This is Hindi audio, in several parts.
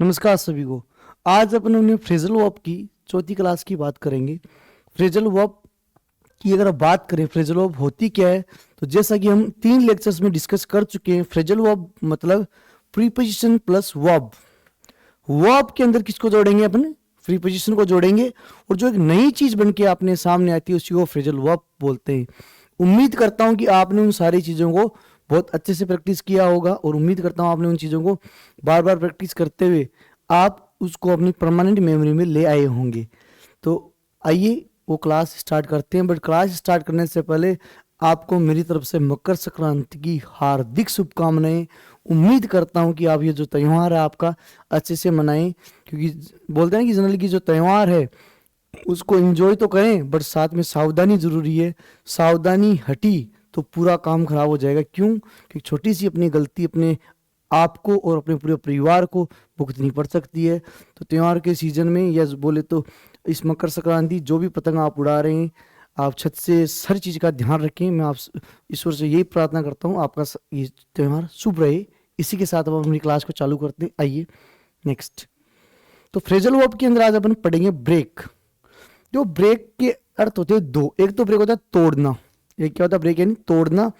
नमस्कार सभी को। आज अपन अपने फ्रेजल वर्ब की चौथी क्लास की बात करेंगे। फ्रेजल वर्ब की अगर बात करें, फ्रेजल वर्ब होती क्या है, तो जैसा कि हम 3 लेक्चर्स में डिस्कस कर चुके हैं, फ्रेजल वर्ब मतलब प्रीपोजिशन प्लस वर्ब। वर्ब के अंदर किसको जोड़ेंगे? अपन प्रीपोजिशन को जोड़ेंगे, और जो एक नई चीज बन के अपने सामने आती है उसी को फ्रेजल वर्ब बोलते हैं। उम्मीद करता हूं कि आपने उन सारी चीजों को बहुत अच्छे से प्रैक्टिस किया होगा, और उम्मीद करता हूं आपने उन चीजों को बार बार प्रैक्टिस करते हुए आप उसको अपनी परमानेंट मेमोरी में ले आए होंगे। तो आइए वो क्लास स्टार्ट करते हैं। बट क्लास स्टार्ट करने से पहले आपको मेरी तरफ से मकर संक्रांति की हार्दिक शुभकामनाएं। उम्मीद करता हूं कि आप ये जो त्यौहार है आपका अच्छे से मनाएं, क्योंकि बोलते हैं कि जनरली की जो त्यौहार है उसको एंजॉय तो करें, बट साथ में सावधानी जरूरी है। सावधानी हटी तो पूरा काम खराब हो जाएगा। क्यों? क्योंकि छोटी सी अपनी गलती अपने आपको और अपने पूरे परिवार को भुगतनी पड़ सकती है। तो त्यौहार के सीजन में, या बोले तो इस मकर संक्रांति, जो भी पतंग आप उड़ा रहे हैं, आप छत से हर चीज़ का ध्यान रखें। मैं आप ईश्वर से यही प्रार्थना करता हूँ आपका ये त्यौहार शुभ रहे। इसी के साथ अब हम अपनी क्लास को चालू करते हैं। आइए नेक्स्ट। तो फ्रेजल वर्ब के अंदर आज अपन पढ़ेंगे ब्रेक। जो ब्रेक के अर्थ होते हैं दो। एक तो ब्रेक होता है तोड़ना। एक क्या होता है? ब्रेक यानी तोड़ना।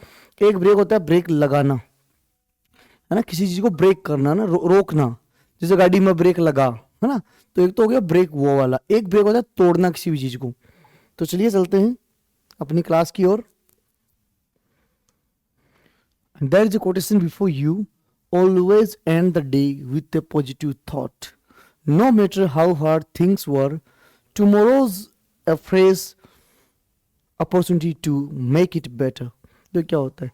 एक ब्रेक होता है ब्रेक लगाना, है ना, किसी चीज को ब्रेक करना ना, रोकना। जैसे गाड़ी में ब्रेक लगा, है ना। तो एक तो हो गया ब्रेक वो वाला, एक ब्रेक होता है तोड़ना किसी भी चीज को। तो चलिए चलते हैं अपनी क्लास की ओर। There is a quotation before you, always end the day with a positive thought, no matter how hard things were, tomorrow's a fresh opportunity to make it better. तो क्या होता है,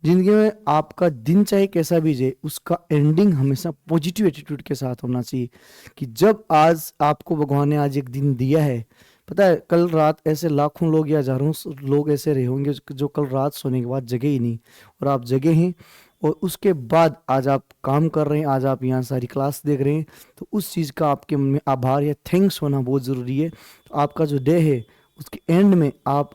जिंदगी में आपका दिन चाहे कैसा भी जाए, उसका एंडिंग हमेशा पॉजिटिव एटीट्यूड के साथ होना चाहिए। कि जब आज आपको भगवान ने आज एक दिन दिया है, पता है कल रात ऐसे लाखों लोग या हजारों लोग ऐसे रहे होंगे जो कल रात सोने के बाद जगे ही नहीं, और आप जगे हैं, और उसके बाद आज आप काम कर रहे हैं, आज आप यहाँ सारी क्लास देख रहे हैं। तो उस चीज़ का आपके मन में आभार या थैंक्स होना बहुत ज़रूरी है। तो आपका जो डे है उसके एंड में आप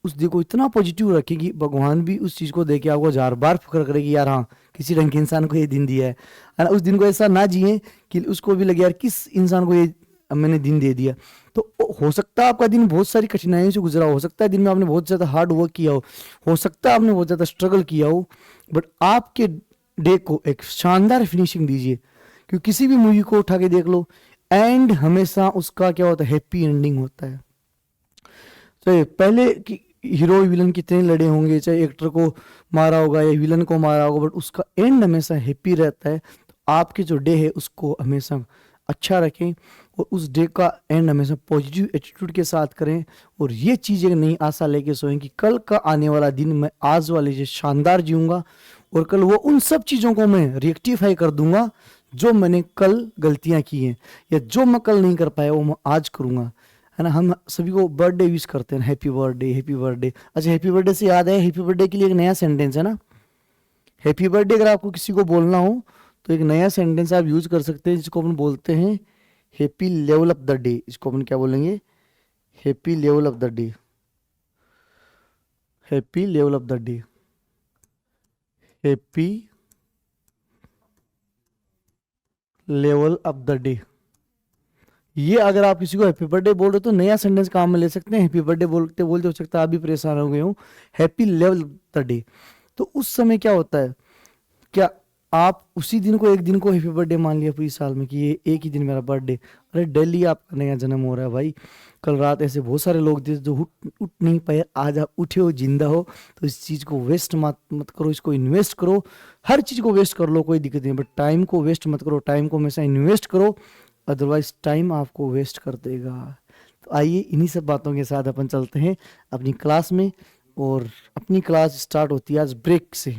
उस डे को इतना पॉजिटिव रखें कि भगवान भी उस चीज़ को देख के आपको 1000 बार फक्र करे कि यार हाँ, किसी ढंग के इंसान को ये दिन दिया है ना। उस दिन को ऐसा ना जिए कि उसको भी लगे यार किस इंसान को ये मैंने दिन दे दिया। तो हो सकता है आपका दिन बहुत सारी कठिनाइयों से गुजरा हो सकता है दिन में आपने बहुत ज़्यादा हार्ड वर्क किया हो सकता है आपने बहुत ज़्यादा स्ट्रगल किया हो, बट आपके डे को एक शानदार फिनिशिंग दीजिए। क्योंकि किसी भी मूवी को उठा के देख लो, एंड हमेशा उसका क्या होता है? हैप्पी एंडिंग होता है। चाहे पहले की हीरो विलन कितने लड़े होंगे, चाहे एक्टर को मारा होगा या विलन को मारा होगा, बट उसका एंड हमेशा हैप्पी रहता है। तो आपके जो डे है उसको हमेशा अच्छा रखें, और उस डे का एंड हमेशा पॉजिटिव एटीट्यूड के साथ करें। और ये चीज़ एक नई आशा लेके सोएं कि कल का आने वाला दिन मैं आज वाले से शानदार जीऊंगा, और कल वो उन सब चीज़ों को मैं रेक्टिफाई कर दूंगा जो मैंने कल गलतियां की हैं, या जो मैं कल नहीं कर पाया वो मैं आज करूंगा, है ना। हम सभी को बर्थडे विश करते हैं, हैप्पी बर्थडे हैप्पी बर्थडे। अच्छा, हैप्पी बर्थडे से याद है, हैप्पी बर्थडे के लिए एक नया सेंटेंस है ना। हैप्पी बर्थडे अगर आपको किसी को बोलना हो तो एक नया सेंटेंस आप यूज कर सकते हैं, जिसको अपन बोलते हैं happy level of the day. इसको अपन क्या बोलेंगे? Happy level of the day. Happy level of the day. Happy level of the day. ये अगर आप किसी को हैप्पी बर्थडे बोल रहे हो तो नया सेंटेंस काम में ले सकते हैं। हैप्पी बर्थडे बोलते बोलते हो सकता है आप भी परेशान हो गए हो। Happy level the day. तो उस समय क्या होता है, क्या आप उसी दिन को, एक दिन को हैप्पी बर्थडे मान लिया पूरी साल में कि ये एक ही दिन मेरा बर्थडे? अरे डेली आपका नया जन्म हो रहा है भाई। कल रात ऐसे बहुत सारे लोग थे जो उठ उठ नहीं पाए, आज आप उठे हो, जिंदा हो। तो इस चीज़ को वेस्ट मत मत करो, इसको इन्वेस्ट करो। हर चीज़ को वेस्ट कर लो, कोई दिक्कत नहीं, बट टाइम को वेस्ट मत करो। टाइम को हमेशा इन्वेस्ट करो, अदरवाइज टाइम आपको वेस्ट कर देगा। तो आइए इन्हीं सब बातों के साथ अपन चलते हैं अपनी क्लास में। और अपनी क्लास स्टार्ट होती है आज ब्रेक से।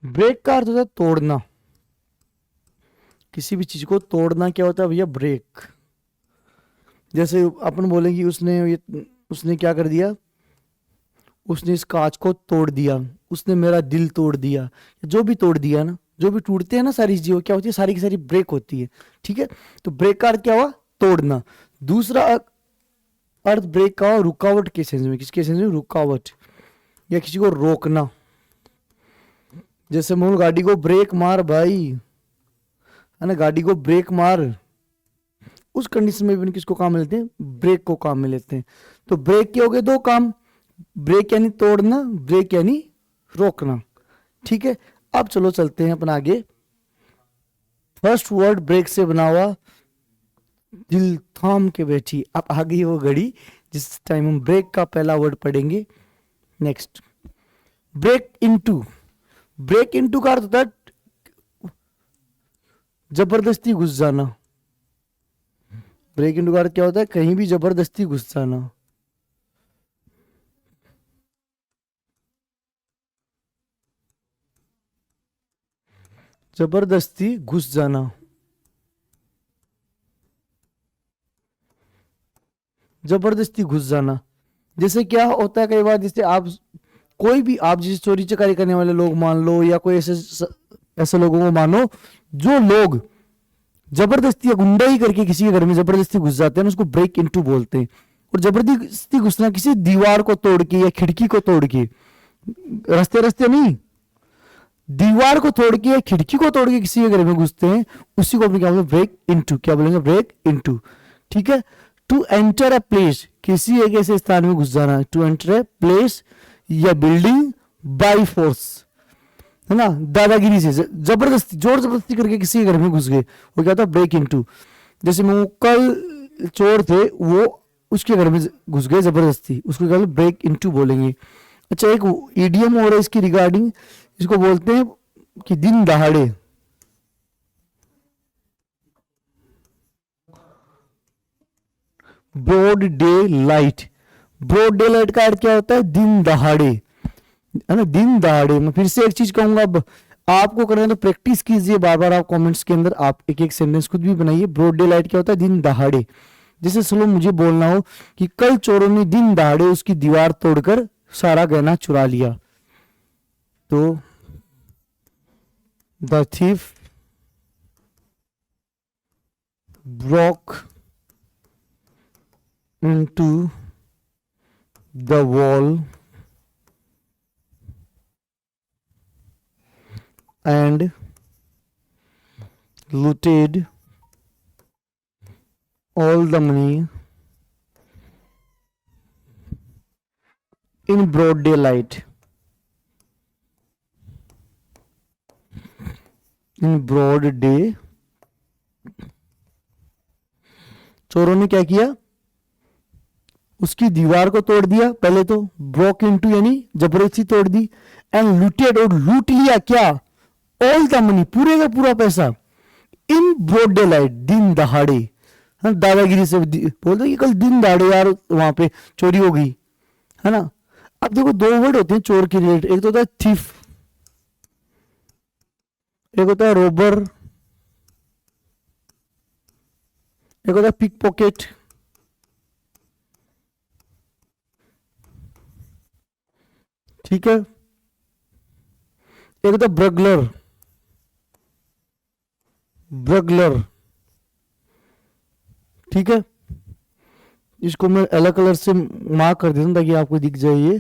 ब्रेक का अर्थ होता है तोड़ना। किसी भी चीज को तोड़ना क्या होता है भैया, ब्रेक। जैसे अपन बोलेंगे उसने क्या कर दिया, उसने इस कांच को तोड़ दिया, उसने मेरा दिल तोड़ दिया। जो भी तोड़ दिया ना, जो भी टूटते हैं ना सारी चीजें, क्या होती है, सारी की सारी ब्रेक होती है। ठीक है, तो ब्रेक का अर्थ क्या हुआ, तोड़ना। दूसरा अर्थ ब्रेक का हुआ रुकावट के सेंस में। किसके सेंस में, रुकावट या किसी को रोकना। जैसे मैं गाड़ी को ब्रेक मार भाई, है ना, गाड़ी को ब्रेक मार, उस कंडीशन में भी किसको काम में लेते हैं, ब्रेक को काम में लेते हैं। तो ब्रेक के हो गए दो काम, ब्रेक यानी तोड़ना, ब्रेक यानी रोकना। ठीक है, अब चलो चलते हैं अपन आगे। फर्स्ट वर्ड ब्रेक से बना हुआ, दिल थाम के बैठी। अब आ गई वो घड़ी जिस टाइम हम ब्रेक का पहला वर्ड पढ़ेंगे। Next, break into. Break into का अर्थ होता है जबरदस्ती घुस जाना। ब्रेक इनटू का अर्थ क्या होता है, कहीं भी जबरदस्ती घुस जाना। जबरदस्ती घुस जाना, जबरदस्ती घुस जाना। जैसे क्या होता है कई बार, जैसे आप कोई भी, आप जैसे चोरी चकारी करने वाले लोग मान लो, या कोई ऐसे लोगों को मानो जो लोग जबरदस्ती या गुंडाई करके किसी के घर में जबरदस्ती घुस जाते हैं ना, उसको ब्रेक इनटू बोलते हैं। और जबरदस्ती घुसना किसी दीवार को तोड़ के या खिड़की को तोड़ के, रास्ते रास्ते नहीं, दीवार को तोड़ के या खिड़की को तोड़ के किसी के घर में घुसते हैं, उसी को अपने क्या बोलेंगे, ब्रेक इनटू। क्या बोलेंगे, ब्रेक इनटू। ठीक है, टू एंटर अ प्लेस, किसी एक ऐसे स्थान में घुस जाना। टू एंटर अ प्लेस या बिल्डिंग बाय फोर्स, है ना, दादागिरी से, जबरदस्ती, जोर जबरदस्ती करके किसी के घर में घुस गए, वो क्या होता है, ब्रेक इनटू। जैसे मैं कल चोर थे, वो उसके घर में घुस गए जबरदस्ती, उसको क्या ब्रेक इनटू बोलेंगे। अच्छा, एक ईडियम हो रहा है इसकी रिगार्डिंग, इसको बोलते हैं कि दिन दहाड़े। Broad daylight. Broad daylight का अर्थ क्या होता है, दिन दहाड़े, है ना, दिन दहाड़े। मैं फिर से एक चीज कहूंगा, अब आपको करना है तो प्रैक्टिस कीजिए बार बार, आप कमेंट्स के अंदर आप एक एक सेंटेंस खुद भी बनाइए। ब्रॉड डे लाइट क्या होता है, दिन दहाड़े। जैसे चलो मुझे बोलना हो कि कल चोरों ने दिन दहाड़े उसकी दीवार तोड़कर सारा गहना चुरा लिया, तो the thief broke into the wall and looted all the money in broad daylight. In broad day, चोरों ने क्या किया, उसकी दीवार को तोड़ दिया पहले तो, ब्रोक इनटू यानी जबरदस्ती तोड़ दी, एंड लूटेड और लूट लिया क्या, ऑल द मनी, पूरे का पूरा पैसा, इन ब्रॉड डे लाइट, दिन दहाड़े। हाँ, दादागिरी से बोल दो कि कल दिन दहाड़े यार वहां पे चोरी हो गई, है ना। अब देखो दो वर्ड होते हैं चोर के रिलेटेड, एक तो होता है थीफ, एक होता है रोबर, एक होता है पिक पॉकेट। ठीक है, एक होता है ब्रगलर, ब्रगलर। ठीक है, इसको मैं अलग कलर से मार्क कर देता हूं ताकि आपको दिख जाए। ये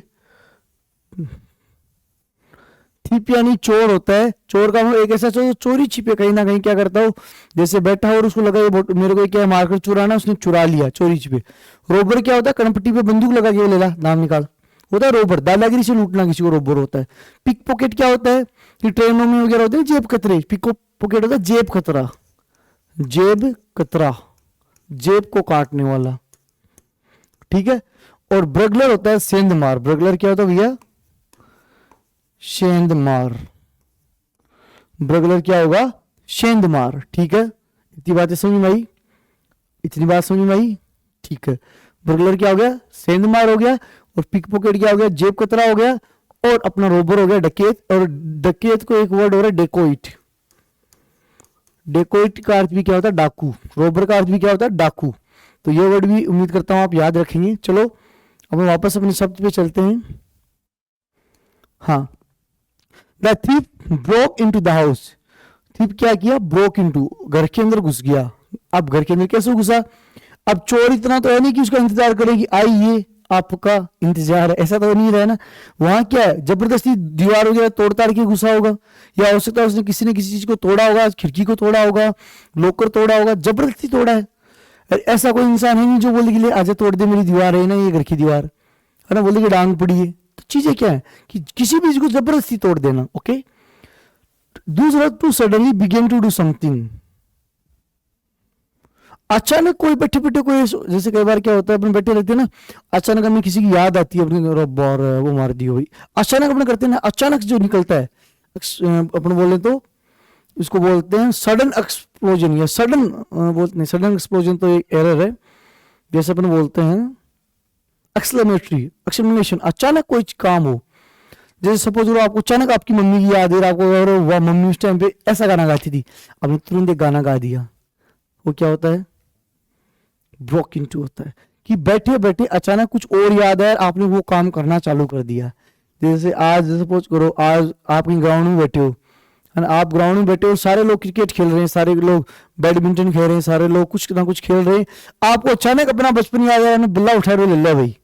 थीप यानी चोर होता है। चोर का एक ऐसा चोर चोरी छिपे कहीं ना कहीं क्या करता हो, जैसे बैठा और उसको लगा ये मेरे को क्या मारकर चुराना, उसने चुरा लिया, चोरी छिपे। रोबर क्या होता है, कनपट्टी पे बंदूक लगा के ले ला, नाम निकाल, होता है रोबर, दादागिरी से लूटना किसी को रोबर होता है। पिक पॉकेट क्या होता है कि ट्रेनों में वगैरह होते हैं जेब कतरे, पिक पॉकेट होता है जेब कतरा, जेब कतरा, जेब को काटने वाला। ठीक है, और ब्रगलर होता है सेंध मार। ब्रगलर क्या होता है भैया, सेंध मार। ब्रगलर क्या होगा, सेंध मार। ठीक है, इतनी बातें समझ में आई, इतनी बात समझ में आई। ठीक है, ब्रगलर क्या हो गया, सेंध मार हो गया, और पिक पॉकेट क्या हो गया, जेब कतरा हो गया, और अपना रोबर हो गया डकैत। और डकैत को एक वर्ड हो रहा है डेकोइट। डेकोइट का अर्थ भी क्या होता है? डाकू। रोबर का अर्थ भी क्या होता है? डाकू। तो ये वर्ड भी उम्मीद करता हूं आप याद रखेंगे। चलो अब हम वापस अपने शब्द पे चलते हैं। हाँ, the thief broke into the house. Thief क्या किया? ब्रोक इनटू, घर के अंदर घुस गया। अब घर के अंदर कैसे घुसा? अब चोर इतना तो है नहीं कि उसका इंतजार करे कि आइए आपका इंतजार है, ऐसा तो नहीं रहा ना। वहां क्या है? जबरदस्ती दीवार वगैरह तोड़ ताड़ के घुसा होगा, या हो सकता है उसने किसी न किसी चीज को तोड़ा होगा, खिड़की को तोड़ा होगा, लॉकर तोड़ा होगा, जबरदस्ती तोड़ा है। ऐसा कोई इंसान है नहीं जो बोले कि ले आजा तोड़ दे, मेरी दीवार है ना, ये घर की दीवार है ना, बोले कि डांग पड़ी है। तो चीजें क्या है कि किसी भी चीज को जबरदस्ती तोड़ देना। ओके। दूसरा, to suddenly begin to do something. अचानक कोई बैठे बैठे कोई, जैसे कई बार क्या होता है अपन बैठे रहते हैं ना, अचानक हमें किसी की याद आती है अपने, रब और वो मार दी हो भाई, अचानक अपने करते हैं ना, अचानक जो निकलता है अपन बोले तो इसको बोलते हैं सडन एक्सप्लोजन, या सडन बोलते नहीं, सडन एक्सप्लोजन तो एक एरर है। जैसे अपन बोलते हैं एक्सक्लेमेटरी, एक्सक्लेमेशन, अचानक कोई काम हो। जैसे सपोज करो आपको अचानक आपकी मम्मी की याद है, आपको अरे वाह मम्मी उस टाइम पे ऐसा गाना गाती थी, आपने तुरंत एक गाना गा दिया, वो क्या होता है? ब्रोक इनटू होता है। कि बैठे बैठे अचानक कुछ और याद है, आपने वो काम करना चालू कर दिया। जैसे आज सपोज करो आज आप कहीं ग्राउंड में बैठे हो, है ना, आप ग्राउंड में बैठे हो, सारे लोग क्रिकेट खेल रहे हैं, सारे लोग बैडमिंटन खेल रहे हैं, सारे लोग कुछ ना कुछ खेल रहे हैं, आपको अचानक अपना बचपन याद आया ना, बिल्ला उठा रहे ले लो भाई,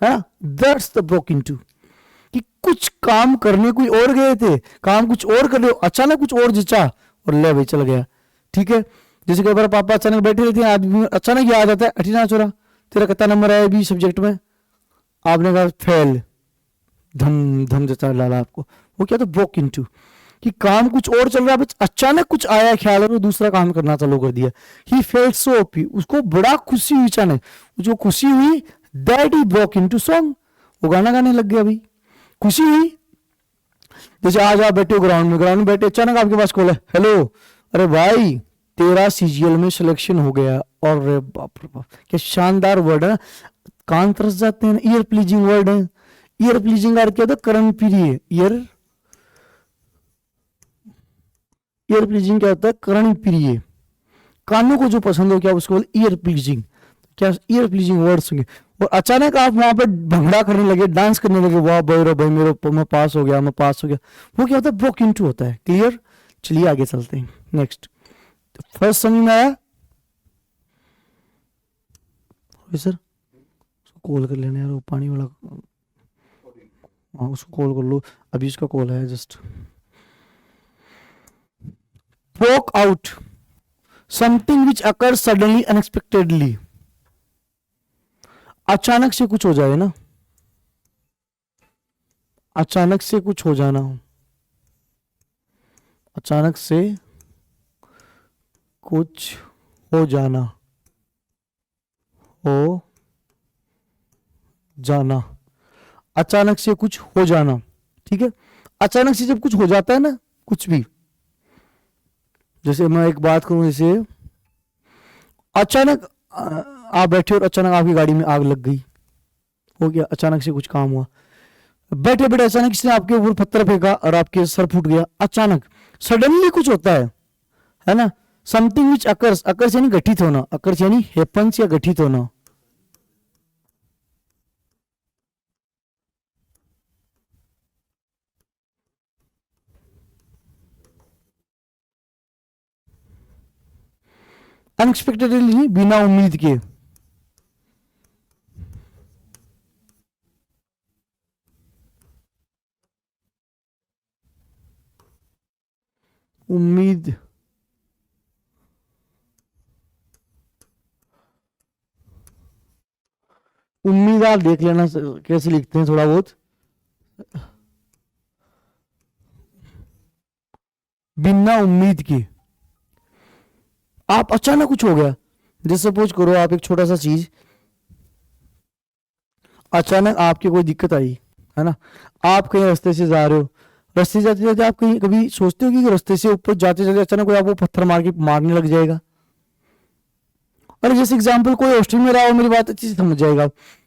है ना, दैट्स द ब्रोक इनटू। कि कुछ काम करने कोई और गए थे, काम कुछ और कर रहे हो, अचानक कुछ और जचा और ले भाई चल गया। ठीक है। जैसे कई बार पापा अचानक बैठे रहते हैं, आदमी अचानक याद आता है, अठीना छोरा तेरा कितना नंबर आया अभी सब्जेक्ट में, आपने कहा फेल, धम धम जचा लाला आपको, वो क्या था? Broke into. कि काम कुछ और चल रहा है, अचानक कुछ आया ख्याल और दूसरा काम करना चालू कर दिया। ही फेल्ट सो हैप्पी, उसको बड़ा खुशी हुई, अचानक जो खुशी हुई that he broke into song, वो गाना गाने लग गया भाई, खुशी हुई। जैसे आज आप बैठे हो ग्राउंड में बैठे, अचानक आपके पास कॉल है, हेलो अरे भाई तेरा सीजीएल में सिलेक्शन हो गया, और बाप रे बाप क्या शानदार वर्ड है, कान तरस जाते हैं। ईयर प्लीजिंग वर्ड है। ईयर प्लीजिंग अर्थ क्या होता है? कर्म प्रिय। ईयर प्लीजिंग क्या होता है? कर्ण प्रिय, कानों को जो पसंद हो, क्या उसको बोलते? Year pleasing. क्या ईयर प्लीजिंग वर्ड्स होंगे। और अचानक आप वहां पर भंगड़ा करने लगे, डांस करने लगे, वाह भाई रो भाई मेरे मैं पास हो गया, मैं पास हो गया, वो क्या होता है? ब्रोक इनटू होता है। क्लियर? चलिए आगे चलते हैं। नेक्स्ट, फर्स्ट समझ में आया सर? उसको कॉल कर लेना यार, वो पानी वाला, हाँ उसको कॉल कर लो, अभी उसका कॉल है just. Broke out, something which occur suddenly unexpectedly, अचानक से कुछ हो जाए ना, अचानक से कुछ हो जाना, अचानक से कुछ हो जाना, हो जाना, अचानक से कुछ हो जाना। ठीक है। अचानक से जब कुछ हो जाता है ना, कुछ भी, जैसे मैं एक बात करूं, जैसे अचानक आप बैठे और अचानक आपकी गाड़ी में आग लग गई, हो गया, अचानक से कुछ काम हुआ। बैठे बैठे अचानक किसी ने आपके ऊपर पत्थर फेंका और आपके सर फूट गया, अचानक सडनली कुछ होता है ना। समथिंग विच अकर्स, अकर्स यानी घटित होना, अकर्स यानी हैपन्स या घटित होना। अनएक्सपेक्टेडली, बिना उम्मीद के। उम्मीद, उम्मीद आप देख लेना कैसे लिखते हैं थोड़ा बहुत। बिना उम्मीद के, आप अचानक कुछ हो गया, जैसे सपोज करो आप एक छोटा सा चीज, अचानक आपके कोई दिक्कत आई, है ना, आप कहीं रास्ते से जा रहे हो, रास्ते जाते जाते आप कहीं कभी सोचते हो कि रास्ते से ऊपर जाते जाते अचानक कोई आपको पत्थर मार के मारने लग जाएगा। अरे जैसे एग्जाम्पल, कोई हॉस्टल में रहा हो, मेरी बात अच्छी से समझ जाएगा।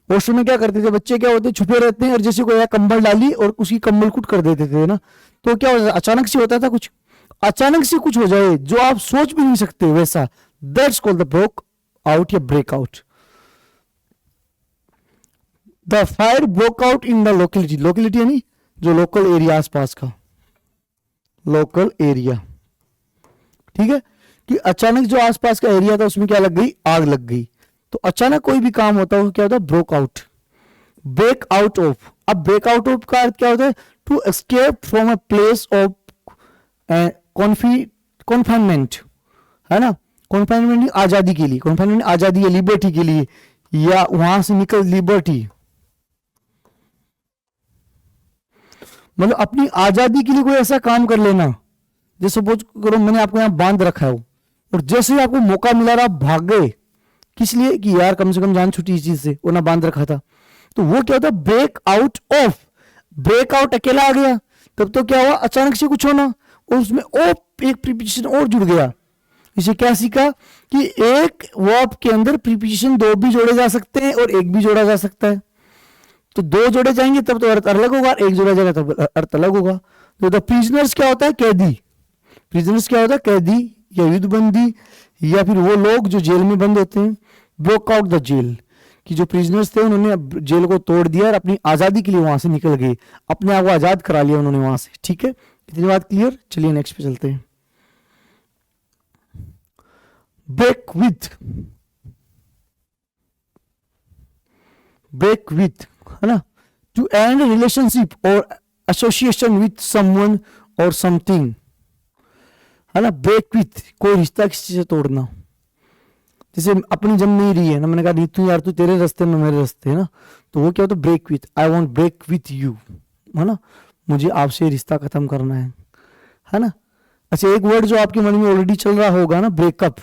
हॉस्टल में क्या करते थे बच्चे, क्या होते छुपे रहते हैं, और जैसे कोई कंबल डाली और उसकी कंबल कुट कर देते थे ना, तो क्या होता, अचानक से होता था कुछ, अचानक से कुछ हो जाए जो आप सोच भी नहीं सकते वैसा, that's called the break out या breakout. The fire broke out in the locality, locality यानी जो लोकल एरिया आसपास का, लोकल एरिया, ठीक है, कि अचानक जो आसपास का एरिया था उसमें क्या लग गई, आग लग गई। तो अचानक कोई भी काम होता है वो क्या होता है, broke out, break out of. अब ब्रेक आउट ऑफ का अर्थ क्या होता है, to escape from a place of confinement, है ना, कॉन्फाइनमेंट आजादी के लिए, कॉन्फाइनमेंट आजादी है, लिबर्टी के लिए, या वहां से निकल, लिबर्टी मतलब अपनी आजादी के लिए कोई ऐसा काम कर लेना, जैसे सपोज करो मैंने आपको यहां बांध रखा है और जैसे ही आपको मौका मिला रहा आप भाग गए, किस लिए कि यार कम से कम जान छुट्टी इस चीज से, वो ना बांध रखा था। तो वो क्या होता है, break out of. Break out अकेला आ गया तब तो क्या हुआ, अचानक से कुछ होना, और उसमें ऑफ एक प्रीपोजिशन और जुड़ गया। इसे क्या सीखा कि एक वर्ब के अंदर प्रीपोजिशन दो भी जोड़े जा सकते हैं और एक भी जोड़ा जा सकता है। तो दो जोड़े जाएंगे तब तो अर्थ अलग होगा, एक जोड़ा जाएगा तब अर्थ अलग होगा। तो द प्रिजनर्स क्या होता है, कैदी। प्रिजनर्स क्या होता है, कैदी या युद्धबंदी, या फिर वो लोग जो जेल में बंद होते हैं। ब्रोक आउट द जेल, कि जो प्रिजनर्स थे उन्होंने जेल को तोड़ दिया और अपनी आजादी के लिए वहां से निकल गए, अपने आप को आजाद करा लिया उन्होंने वहां से। ठीक है, इतनी बात क्लियर। चलिए नेक्स्ट पे चलते हैं। ब्रेक विथ, ब्रेक विथ है ना, टू एंड रिलेशनशिप और एसोसिएशन विथ समवन और समथिंग, है ना। ब्रेक विथ, कोई रिश्ता किसी से तोड़ना, जैसे अपनी जम नहीं रही है ना, मैंने कहा नीतू यार तू तेरे रास्ते में मेरे रास्ते, है ना, तो वो क्या होता है, break with, I want break with you, है ना, मुझे आपसे रिश्ता खत्म करना है ना। अच्छा, एक वर्ड जो आपके मन में ऑलरेडी चल रहा होगा ना, ब्रेकअप,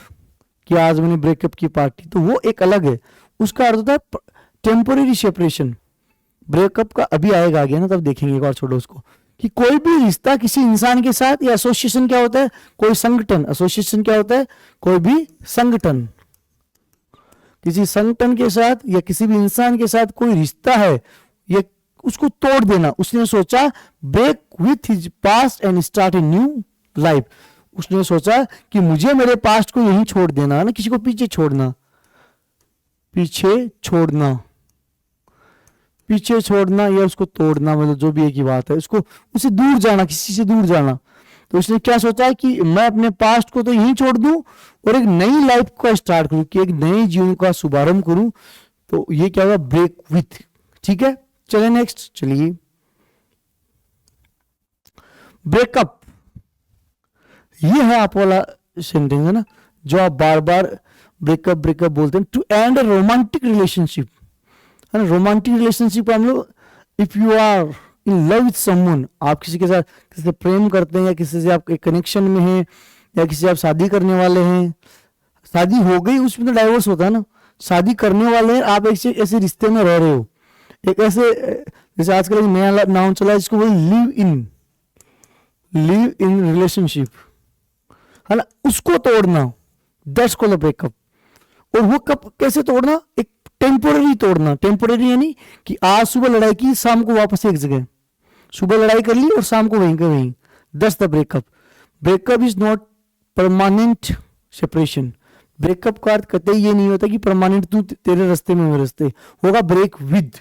कि आज मैंने ब्रेकअप की पार्टी, तो वो एक अलग है, उसका अर्थ होता है टेम्पोरेरी सेपरेशन। ब्रेकअप का अभी आएगा आगे ना, तब देखेंगे, एक बार छोड़ो उसको, कि कोई भी रिश्ता किसी इंसान के साथ, या एसोसिएशन क्या होता है, कोई संगठन, एसोसिएशन क्या होता है, कोई भी संगठन, किसी संगठन के साथ या किसी भी इंसान के साथ कोई रिश्ता है, ये उसको तोड़ देना। उसने सोचा break with his past and start a new life, उसने सोचा कि मुझे मेरे पास्ट को यहीं छोड़ देना है ना, किसी को पीछे छोड़ना, पीछे छोड़ना, पीछे छोड़ना या उसको तोड़ना, मतलब जो भी एक ही बात है, उसको उससे दूर जाना, किसी से दूर जाना। तो उसने क्या सोचा है कि मैं अपने पास्ट को तो यहीं छोड़ दूं और एक नई लाइफ को स्टार्ट करूं, कि एक नए जीवन का शुभारंभ करूं। तो ये क्या होगा, ब्रेक विथ। ठीक है, चलिए नेक्स्ट, चलिए ब्रेकअप, ये है आप वाला सेंटेंस, है ना, जो आप बार बार ब्रेकअप ब्रेकअप बोलते हैं। To end a romantic relationship, है ना, रोमांटिक रिलेशनशिप हम लोग, if you are in love with someone, आप किसी के साथ किसी से प्रेम करते हैं या किसी से आप एक कनेक्शन में हैं या किसी से आप शादी करने वाले हैं, शादी हो गई उसमें तो डाइवोर्स होता है ना, शादी करने वाले हैं, आप ऐसे ऐसे रिश्ते में रह रहे हो, एक ऐसे, जैसे आजकल एक नया नाउन चला है जिसको बोल लिव इन रिलेशनशिप, है ना, उसको तोड़ना, दैट्स कॉल्ड ब्रेकअप। और वो कब कैसे तोड़ना, एक टेम्पोररी तोड़ना। टेम्पोररी यानी कि आज सुबह लड़ाई की, शाम को वापस एक जगह, सुबह लड़ाई कर ली और शाम को वहीं का वहीं, that's the breakup. Breakup is not permanent separation. Breakup का अर्थ कतई ये नहीं होता कि परमानेंट तू तेरे रास्ते में मेरे रास्ते, होगा ब्रेक विद।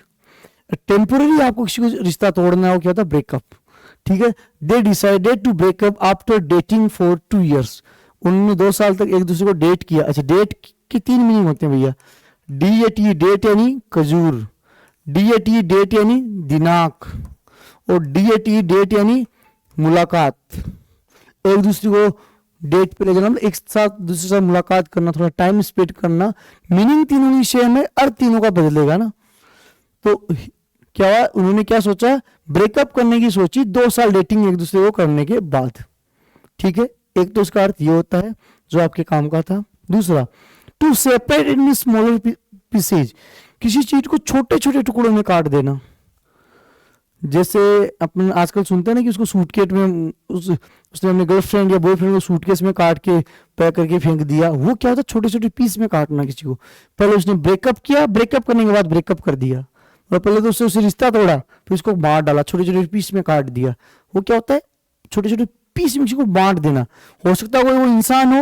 टेम्पोररी आपको किसी को रिश्ता तोड़ना हो, क्या होता है, ब्रेकअप। ठीक है, they decided to break up after dating for 2 years। उन्होंने 2 साल तक एक दूसरे को डेट किया। अच्छा, डेट के 3 मीनिंग होते हैं भैया, DAT डेट यानी खजूर, DAT डेट यानी दिनांक, और DAT डेट यानी मुलाकात। एक दूसरे को डेट पे ले जाना, एक साथ दूसरे साथ मुलाकात करना, थोड़ा टाइम स्पेंड करना। मीनिंग तीनों की सेम है, अर्थ तीनों का बदलेगा ना। तो क्या हुआ, उन्होंने क्या सोचा, ब्रेकअप करने की सोची 2 साल डेटिंग एक दूसरे को करने के बाद। ठीक है, एक तो उसका अर्थ ये होता है जो आपके काम का था। दूसरा, to separate in smaller pieces, किसी चीज को छोटे छोटे टुकड़ों में काट देना। जैसे अपन आजकल सुनते हैं ना कि उसको सूटकेस में, उसने अपने गर्लफ्रेंड या बॉयफ्रेंड को सूटकेस में काट के पैक करके फेंक दिया। वो क्या होता है, छोटे छोटे पीस में काटना किसी को। पहले उसने ब्रेकअप किया, ब्रेकअप करने के बाद ब्रेकअप कर दिया, और पहले तो उससे रिश्ता तोड़ा, फिर उसको मार डाला, छोटे छोटे पीस में काट दिया। वो क्या होता है, छोटे छोटे पीस में को बांट देना। हो सकता है कोई वो इंसान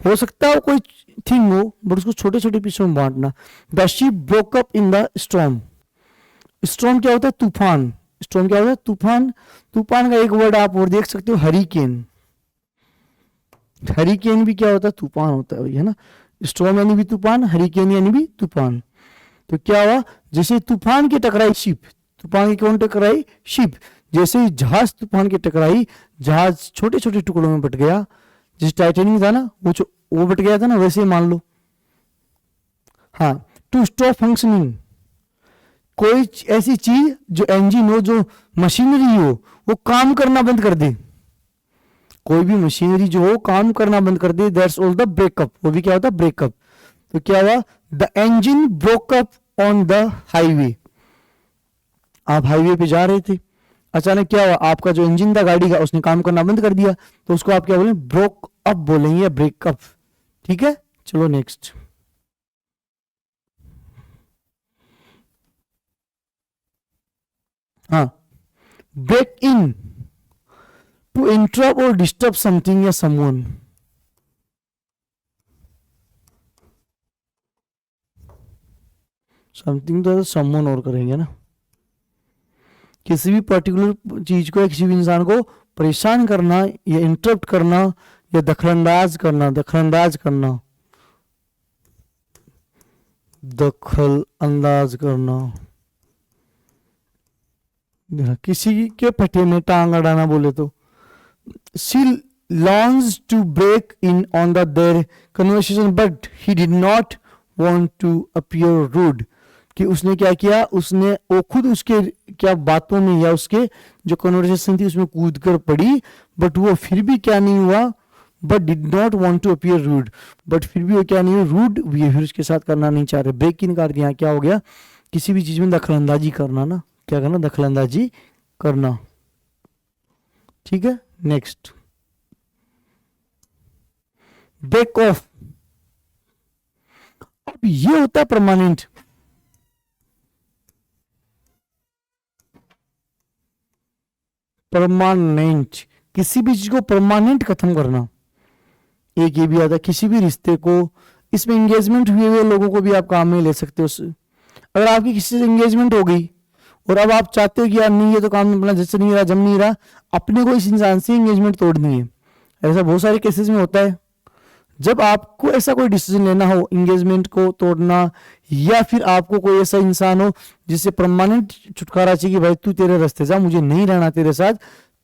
हो सकता है कोई थिंग हो, बट उसको छोटे छोटे पीसों में बांटना। The ship broke up in the storm. Storm क्या होता है? तूफान। स्टॉर्म क्या होता है? तूफान। तूफान का एक वर्ड आप और देख सकते हो, हरिकेन। हरिकेन भी क्या होता है? तूफान होता है, है ना। स्टॉर्म यानी भी तूफान, हरिकेन यानी भी तूफान। तो क्या हुआ? जैसे तूफान की टकराई शिप, तूफान की कौन टकराई? शिप। जैसे ही जहाज तूफान की टकराई, जहाज छोटे छोटे टुकड़ों में बट गया। जैसे टाइटेनिक था ना, वो बट गया था ना, वैसे ही मान लो। हाँ, टू स्टॉप फंक्शनिंग, कोई ऐसी चीज जो इंजन हो, जो मशीनरी हो, वो काम करना बंद कर दे। कोई भी मशीनरी जो हो काम करना बंद कर दे, दैट्स ऑल द ब्रेकअप। वो भी क्या होता है? ब्रेकअप। तो क्या हुआ? The engine broke up on the highway. आप हाईवे पे जा रहे थे, अचानक क्या हुआ? आपका जो इंजन था गाड़ी का, उसने काम करना बंद कर दिया। तो उसको आप क्या बोलेंगे? ब्रोक अप बोलेंगे, ब्रेकअप। ठीक है, चलो नेक्स्ट। हाँ, ब्रेक इन, टू इंटरप्ट और डिस्टर्ब समथिंग या समवन। समथिंग तो समवन और करेंगे ना। किसी भी पर्टिकुलर चीज को या किसी भी इंसान को परेशान करना या इंटरप्ट करना या दखलंदाज करना। दखलंदाज करना, दखल अंदाज करना। किसी के पट्टे में टांग अड़ाना बोले तो। She longs to break in on the their conversation but he did not want to appear rude. कि उसने क्या किया? उसने वो खुद उसके क्या बातों में या उसके जो कन्वर्सेशन थी उसमें कूद कर पड़ी, बट वो फिर भी क्या नहीं हुआ? But did not want to appear rude, but फिर भी वो क्या नहीं हुआ? रूड बिहेवियर उसके साथ करना नहीं चाह रहे। ब्रेक इन कर दिया। क्या हो गया? किसी भी चीज में दखलंदाजी करना ना। क्या करना? दखलंदाजी करना। ठीक है, नेक्स्ट। ब्रेक ऑफ, अब ये होता है परमानेंट। परमानेंट, किसी भी चीज को परमानेंट खत्म करना। एक ये भी आता है, किसी भी रिश्ते को, इसमें एंगेजमेंट हुए हुए लोगों को भी आप काम में ले सकते हो। अगर आपकी किसी से एंगेजमेंट हो गई और अब आप चाहते हो कि यार नहीं, ये तो काम अपना जैसे नहीं रहा, जम नहीं रहा, अपने को इस इंसान से एंगेजमेंट तोड़नी है। ऐसा बहुत सारे केसेस में होता है। जब आपको ऐसा कोई डिसीजन लेना हो, एंगेजमेंट को तोड़ना, या फिर आपको कोई ऐसा इंसान हो जिससे परमानेंट छुटकारा चाहिए, भाई तू तेरे रास्ते जा, मुझे नहीं रहना तेरे साथ,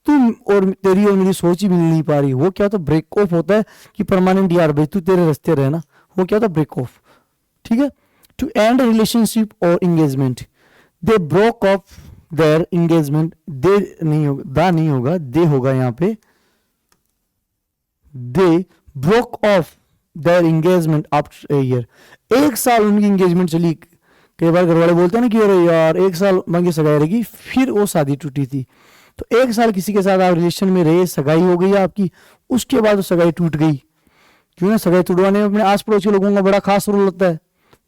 तुम और तेरी और मेरी सोच ही मिल नहीं पा रही, वो क्या होता है? ब्रेक ऑफ होता है। कि परमानेंट यार भाई तू तेरे रास्ते रहना, वो क्या होता है? Break off. ठीक है, टू एंड रिलेशनशिप और engagement. They broke off their engagement. They नहीं होगा, दा नहीं होगा, दे होगा यहाँ पे। They broke off their engagement after a year. एक साल उनकी एंगेजमेंट चली। कई बार घर वाले बोलते हैं ना कि अरे यार एक साल मांगे सगाई रहेगी, फिर वो शादी टूटी थी। तो एक साल किसी के साथ आप रिलेशन में रहे, सगाई हो गई आपकी, उसके बाद वो सगाई टूट गई। क्यों ना? सगाई टूटवाने में अपने आस पड़ोस के लोगों का बड़ा खास रोल होता है।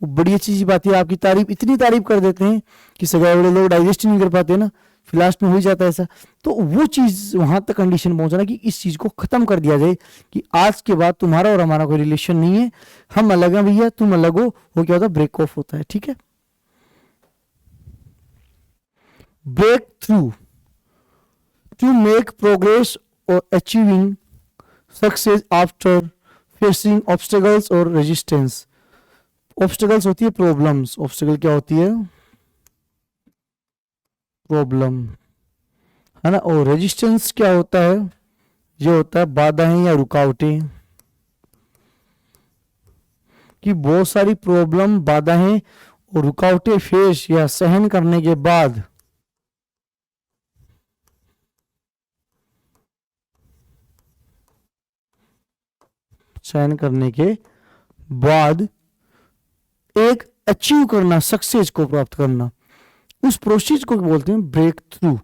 वो बड़ी अच्छी सी बात है, आपकी तारीफ, इतनी तारीफ कर देते हैं कि सगाई वाले लोग डाइजेस्ट नहीं कर पाते ना, फिर लास्ट में हो ही जाता है ऐसा। तो वो चीज वहां तक कंडीशन पहुंचना कि इस चीज को खत्म कर दिया जाए कि आज के बाद तुम्हारा और हमारा कोई रिलेशन नहीं है, हम अलग हैं भैया, तुम अलग हो। वो क्या होता है? ब्रेक ऑफ होता है। ठीक है, break through, to make progress और achieving success after facing obstacles और रेजिस्टेंस। ऑब्स्टेकल्स होती है प्रॉब्लम्स, ऑब्स्टेकल क्या होती है? प्रॉब्लम, है ना। और रेजिस्टेंस क्या होता है? ये होता है बाधाएं या रुकावटें। कि बहुत सारी प्रॉब्लम, बाधाएं और रुकावटें फेस या सहन करने के बाद एक अचीव करना, सक्सेस को प्राप्त करना, उस प्रोसेस को बोलते हैं ब्रेक थ्रू।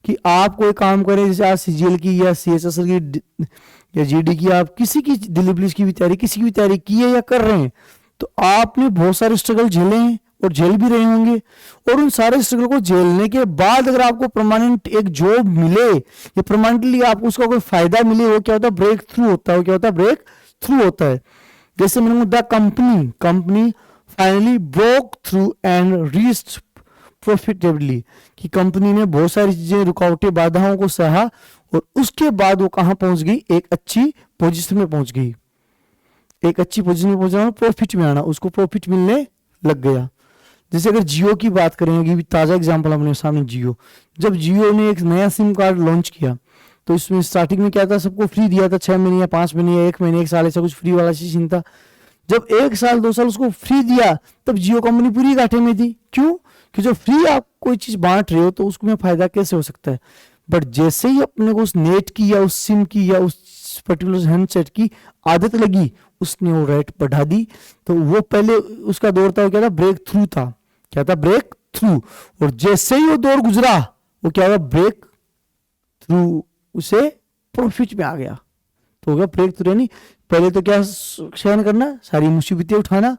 कि आप कोई काम करें, जैसे आज सीजीएल की या सीएचएसएल की या जीडी की, आप किसी की दिल्ली पुलिस की भी तैयारी, किसी की भी तैयारी की है या कर रहे हैं, तो आपने बहुत सारे स्ट्रगल झेले हैं और झेल भी रहे होंगे, और उन सारे स्ट्रगल को झेलने के बाद अगर आपको परमानेंट एक जॉब मिले या परमानेंटली आपको उसका कोई फायदा मिले, वो क्या होता है, ब्रेक थ्रू होता है। वो क्या होता है, ब्रेक थ्रू होता है। जैसे मैंने the company finally broke through and reached profitably, कि कंपनी ने बहुत सारी चीजें, रुकावटें, बाधाओं को सहा और उसके बाद वो कहां पहुंच गई, एक अच्छी पोजीशन में पहुंच गई। एक अच्छी पोजीशन में पहुंचना, प्रॉफिट में आना, उसको प्रॉफिट मिलने लग गया। जैसे अगर जियो की बात करेंगे, ताजा एग्जांपल अपने सामने जियो, जब जियो ने एक नया सिम कार्ड लॉन्च किया तो इसमें स्टार्टिंग में क्या था, सबको फ्री दिया था, 6 महीने या 5 महीने या 1 महीने 1 साल ऐसा कुछ फ्री वाला सीजन था। जब 1 साल 2 साल उसको फ्री दिया तब जियो कंपनी पूरी घाटे में थी। क्यों? कि जो फ्री आप कोई चीज बांट रहे हो तो उसमें फायदा कैसे हो सकता है। बट जैसे ही अपने को उस नेट की या उस सिम की या उस पर्टिकुलर हैंडसेट की आदत लगी, उसने वो रेट बढ़ा दी। तो वो पहले उसका दौर था, क्या था, ब्रेक थ्रू था। क्या था, ब्रेक थ्रू। और जैसे ही वो दौर गुजरा, वो क्या हुआ, ब्रेक थ्रू, उसे प्रॉफिट में आ गया। तो हो गया ब्रेक थ्रू। यानी पहले तो क्या सहन करना, सारी मुसीबतें उठाना,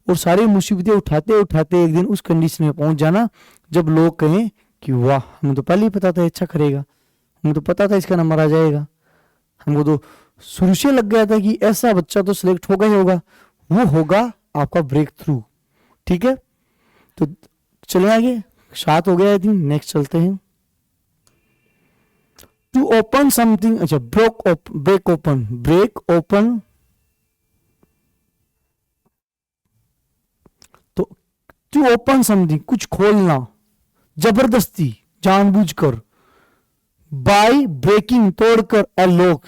और सारी मुसीबतें उठाते उठाते एक दिन उस कंडीशन में पहुंच जाना जब लोग कहें कि वाह, हमें तो पहले ही पता था अच्छा करेगा, हमें तो पता था इसका नंबर आ जाएगा, हमको तो शुरू से लग गया था कि ऐसा बच्चा तो सिलेक्ट होगा ही होगा। वो होगा आपका ब्रेक थ्रू। ठीक है, तो चले आगे, 7 हो गया आई थिंक, नेक्स्ट चलते हैं। टू ओपन समथिंग, अच्छा, ब्रेक ओपन। तो टू ओपन समथिंग, कुछ खोलना जबरदस्ती, जानबूझकर, बाय ब्रेकिंग, तोड़कर ए लॉक।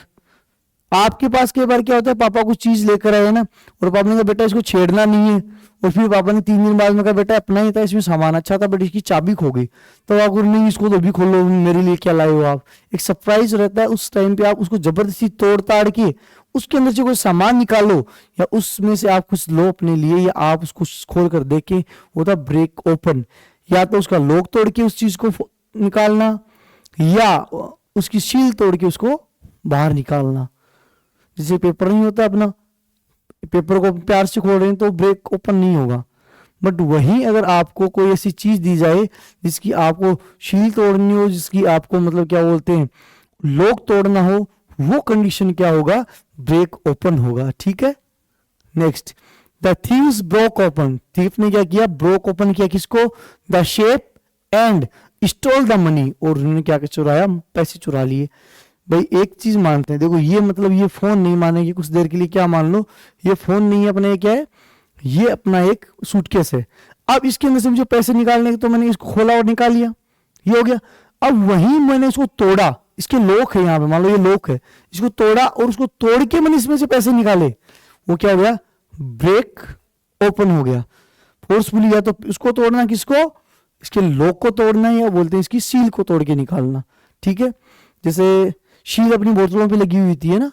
आपके पास कई बार क्या होता है, पापा कुछ चीज लेकर आए ना, और पापा ने कहा बेटा इसको छेड़ना नहीं है, और फिर पापा ने 3 दिन बाद में कहा बेटा अपना ही था, इसमें सामान अच्छा था बट इसकी चाबी खो गई। तो आप नहीं, इसको तो भी खोलो, मेरे लिए क्या लाए हो आप। एक सरप्राइज रहता है उस टाइम पे, आप उसको जबरदस्ती तोड़ ताड़ के उसके अंदर से कोई सामान निकालो, या उसमें से आप कुछ लो अपने लिए, या आप उसको खोल कर देखें, वो था ब्रेक ओपन। या तो उसका लॉक तोड़ के उस चीज को निकालना, या उसकी सील तोड़ के उसको बाहर निकालना। जैसे पेपर नहीं होता अपना, पेपर को प्यार से खोल रहे हैं तो ब्रेक ओपन नहीं होगा। बट वहीं अगर आपको कोई ऐसी चीज दी जाए जिसकी आपको शील तोड़नी हो, जिसकी आपको मतलब क्या बोलते हैं, लॉक तोड़ना हो, वो कंडीशन क्या होगा, ब्रेक ओपन होगा। ठीक है, next, the thieves broke open. Thief ने क्या किया, ब्रोक ओपन किया किसको, the shape and stole the money. और उन्होंने क्या चुराया, पैसे चुरा लिए। भाई एक चीज मानते हैं, देखो ये मतलब ये फोन नहीं मानेगी कुछ देर के लिए, क्या मान लो, ये फोन नहीं है अपना, ये क्या है, ये अपना एक सूटकेस है। अब इसके अंदर से मुझे पैसे निकालने के, तो मैंने इसको खोला और निकाल लिया, ये हो गया। अब वहीं मैंने इसको तोड़ा, इसके लॉक है यहाँ पे, मान लो ये लॉक है, इसको तोड़ा और उसको तोड़ के मैंने इसमें से पैसे निकाले, वो क्या हो गया, ब्रेक ओपन हो गया फोर्सफुली। या तो इसको तोड़ना, किसको, इसके लॉक को तोड़ना, या बोलते हैं इसकी सील को तोड़ के निकालना। ठीक है, जैसे शील अपनी बोतलों पे लगी हुई थी, है ना।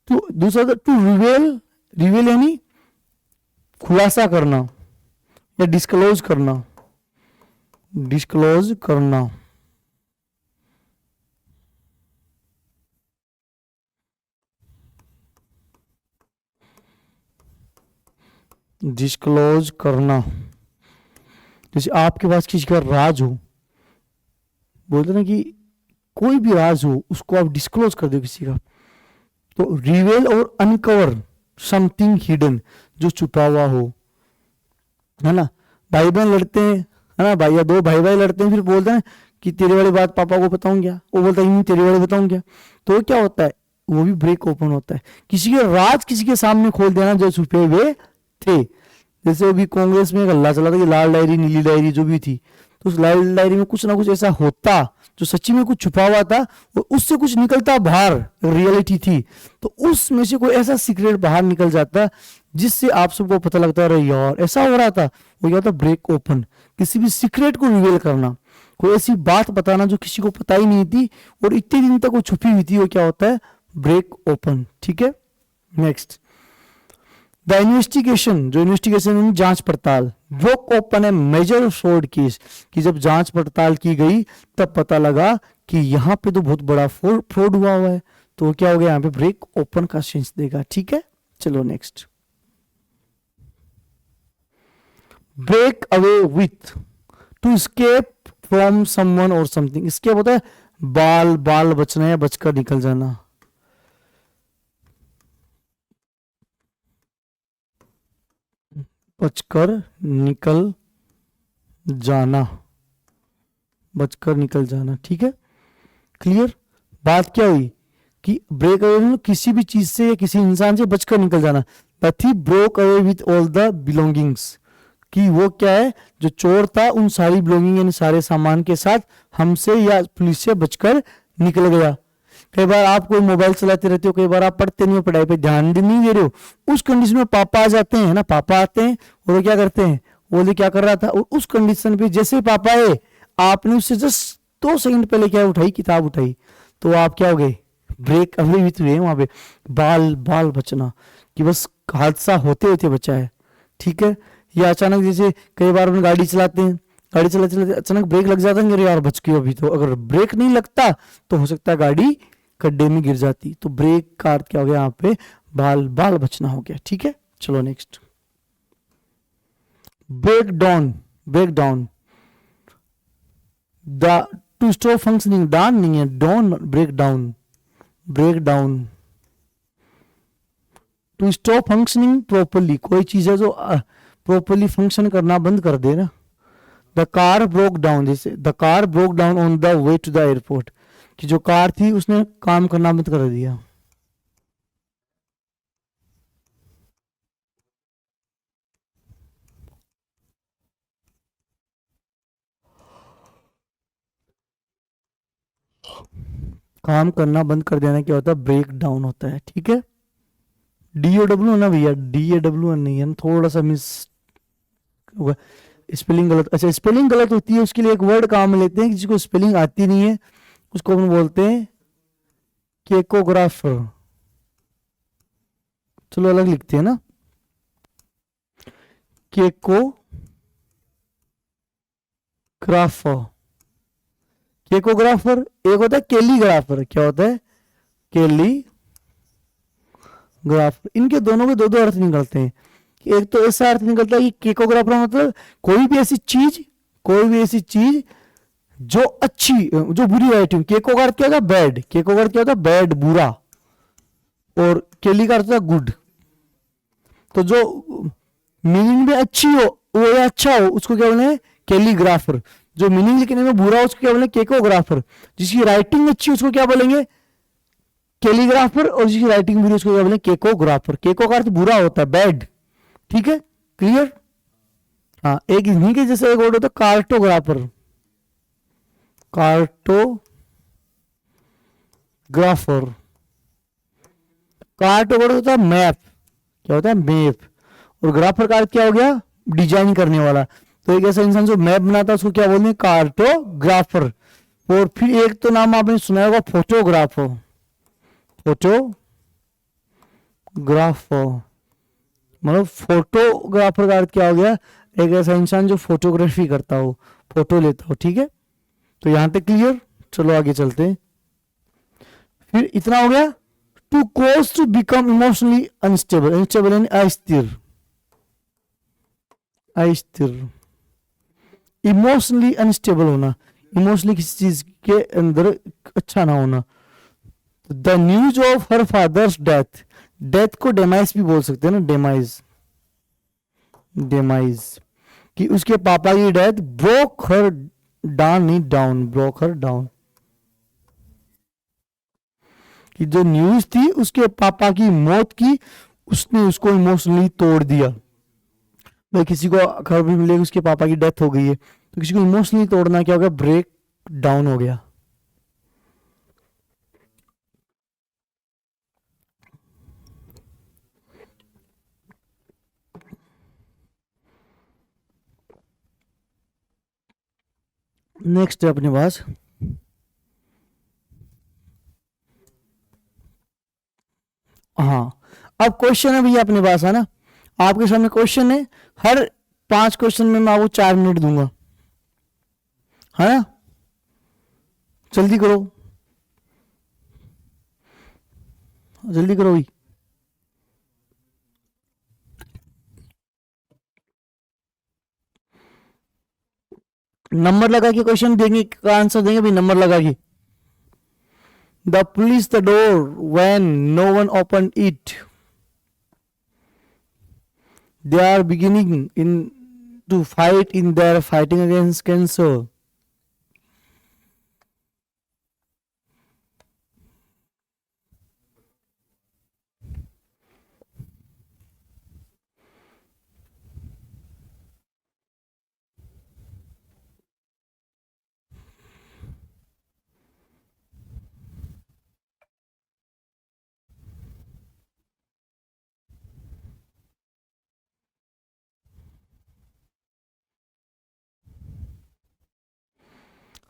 तो दूसरा था टू रिवेल यानी खुलासा करना या डिस्क्लोज करना। डिस्क्लोज करना, जैसे आपके पास किसी का राज हो, बोलते ना कि कोई भी राज हो उसको आप डिस्क्लोज कर दो किसी का। तो रिवेल और अनकवर समथिंग हिडन, जो छुपा हुआ हो, है ना। भाई बहन लड़ते हैं, है ना, भाई या 2 भाई लड़ते हैं, फिर बोलते हैं कि तेरे वाली बात पापा को बताऊं क्या, वो बोलता है नहीं तेरे वाली बताऊं क्या। तो क्या होता है, वो भी ब्रेक ओपन होता है। किसी के राज किसी के सामने खोल देना जो छुपे हुए थे। जैसे अभी कांग्रेस में एक हल्ला चला था कि लाल डायरी नीली डायरी जो भी थी, तो उस लाल डायरी में कुछ ना कुछ ऐसा होता जो सच्ची में कुछ छुपा हुआ था, और उससे कुछ निकलता बाहर, रियलिटी थी, तो उसमें से कोई ऐसा सीक्रेट बाहर निकल जाता जिससे आप सबको पता लगता है यार ऐसा हो रहा था। वो क्या था, ब्रेक ओपन। किसी भी सीक्रेट को रिवील करना, कोई ऐसी बात बताना जो किसी को पता ही नहीं थी और इतने दिन तक वो छुपी हुई थी, वो क्या होता है, ब्रेक ओपन। ठीक है, नेक्स्ट, द इन्वेस्टिगेशन, जो इन्वेस्टिगेशन जांच पड़ताल, ब्रोक ओपन है मेजर फ्रॉड केस, कि जब जांच पड़ताल की गई तब पता लगा कि यहाँ पे तो बहुत बड़ा फ्रॉड हुआ है। तो क्या हो गया, यहाँ पे ब्रेक ओपन का सेंस देगा। ठीक है, चलो next, break away with, to escape from someone और समथिंग। स्केप होता है बाल बाल बचना या बचकर निकल जाना। बचकर निकल जाना, बचकर निकल जाना, ठीक है, क्लियर। बात क्या हुई कि ब्रेक अवे में किसी भी चीज से या किसी इंसान से बचकर निकल जाना। The thief broke away with all the belongings, कि वो क्या है, जो चोर था उन सारी बिलोंगिंग यानी सारे सामान के साथ हमसे या पुलिस से बचकर निकल गया। कई बार आप कोई मोबाइल चलाते रहते हो, कई बार आप पढ़ते नहीं हो, पढ़ाई पे ध्यान नहीं दे रहे हो, उस कंडीशन में पापा आ जाते हैं ना, पापा आते हैं और वो क्या करते हैं, वो क्या कर रहा था, और उस कंडीशन पे जैसे ही पापा आए, आपने उससे जस्ट 2 सेकंड पहले क्या उठाई, किताब उठाई, तो आप क्या हो गए, ब्रेक अवे विथ हुए वहां पे। बाल बाल बचना, कि बस हादसा होते होते बचा है, ठीक है। या अचानक जैसे कई बार हम गाड़ी चलाते हैं, गाड़ी चलाते चलाते अचानक ब्रेक लग जाता है, अरे यार बच गए अभी तो, अगर ब्रेक नहीं लगता तो हो सकता है गाड़ी गड्ढे में गिर जाती। तो ब्रेक का अर्थ क्या हो गया यहाँ पे, बाल बाल बचना हो गया, ठीक है। चलो next, break down, break down, the to stop functioning, down नहीं है, down, break down, break down, to stop functioning properly, कोई चीज है जो प्रॉपरली फंक्शन करना बंद कर दे ना। द कार ब्रोक डाउन, जैसे the car broke down on the way to the airport, कि जो कार थी उसने काम करना बंद कर दिया। काम करना बंद कर देना क्या होता है, ब्रेक डाउन होता है, ठीक है। डी ओ डब्ल्यू ना भैया, डी ए डब्ल्यू नहीं है, थोड़ा सा मिस होगा, स्पेलिंग गलत। अच्छा स्पेलिंग गलत होती है, उसके लिए एक वर्ड काम में लेते हैं, जिसको स्पेलिंग आती नहीं है उसको हम बोलते हैं केकोग्राफर। चलो अलग लिखते हैं ना, केकोग्राफर, केकोग्राफर। एक होता है कैलीग्राफर, क्या होता है, कैलीग्राफर। इनके दोनों के दो दो अर्थ निकलते हैं। एक तो ऐसा अर्थ निकलता है कि केकोग्राफर मतलब कोई भी ऐसी चीज, कोई भी ऐसी चीज जो अच्छी, जो बुरी राइटिंग, केको का अर्थ क्या होता है, बैड, केको का अर्थ क्या होता है, बैड, बुरा, और केली का अर्थ होता है गुड। तो जो मीनिंग में अच्छी हो वो या अच्छा हो उसको क्या बोले, कैलीग्राफर। जो मीनिंग लिखने में बुरा हो उसको क्या बोले, केकोग्राफर। जिसकी राइटिंग अच्छी उसको क्या बोलेंगे, कैलीग्राफर, और जिसकी राइटिंग बुरी उसको क्या बोलेंगे, केकोग्राफर। केको का अर्थ बुरा होता है, बैड, ठीक है, क्लियर। हाँ एक इन्हीं के जैसे एक वर्ड होता है कार्टोग्राफर, कार्टोग्राफर। कार्टोग्राफर होता है मैप, क्या होता है, मैप। और ग्राफर का अर्थ क्या हो गया, डिजाइन करने वाला। तो एक ऐसा इंसान जो मैप बनाता है उसको क्या बोलते हैं, कार्टोग्राफर। और फिर एक तो नाम आपने सुना होगा, फोटोग्राफर, फोटोग्राफर, मतलब फोटोग्राफर का अर्थ क्या हो गया, एक ऐसा इंसान जो फोटोग्राफी करता हो, फोटो लेता हो, ठीक है। तो यहां तक क्लियर। चलो आगे चलते हैं। फिर इतना हो गया, to cause to become emotionally unstable, unstable यानी अस्थिर, अस्थिर, इमोशनली अनस्टेबल होना, इमोशनली किसी चीज के अंदर अच्छा ना होना। The news of her father's death, death को डेमाइज भी बोल सकते हैं ना, डेमाइज, डेमाइज, कि उसके पापा की डेथ ब्रोक हर डाउन, नहीं डाउन, ब्रोक हर डाउन, कि जो न्यूज थी उसके पापा की मौत की, उसने उसको इमोशनली तोड़ दिया। भाई किसी को खबर भी मिलेगी उसके पापा की डेथ हो गई है, तो किसी को इमोशनली तोड़ना क्या हो गया, ब्रेक डाउन हो गया। नेक्स्ट है अपने पास, हाँ अब क्वेश्चन है भैया अपने पास, है ना, आपके सामने क्वेश्चन है। हर 5 क्वेश्चन में मैं आपको 4 मिनट दूंगा, है ना, जल्दी करो, जल्दी करो भाई। नंबर लगा के क्वेश्चन देंगे का आंसर देंगे भाई, नंबर लगा के. The police the door when no one open it. They are beginning in to fight in their fighting against cancer.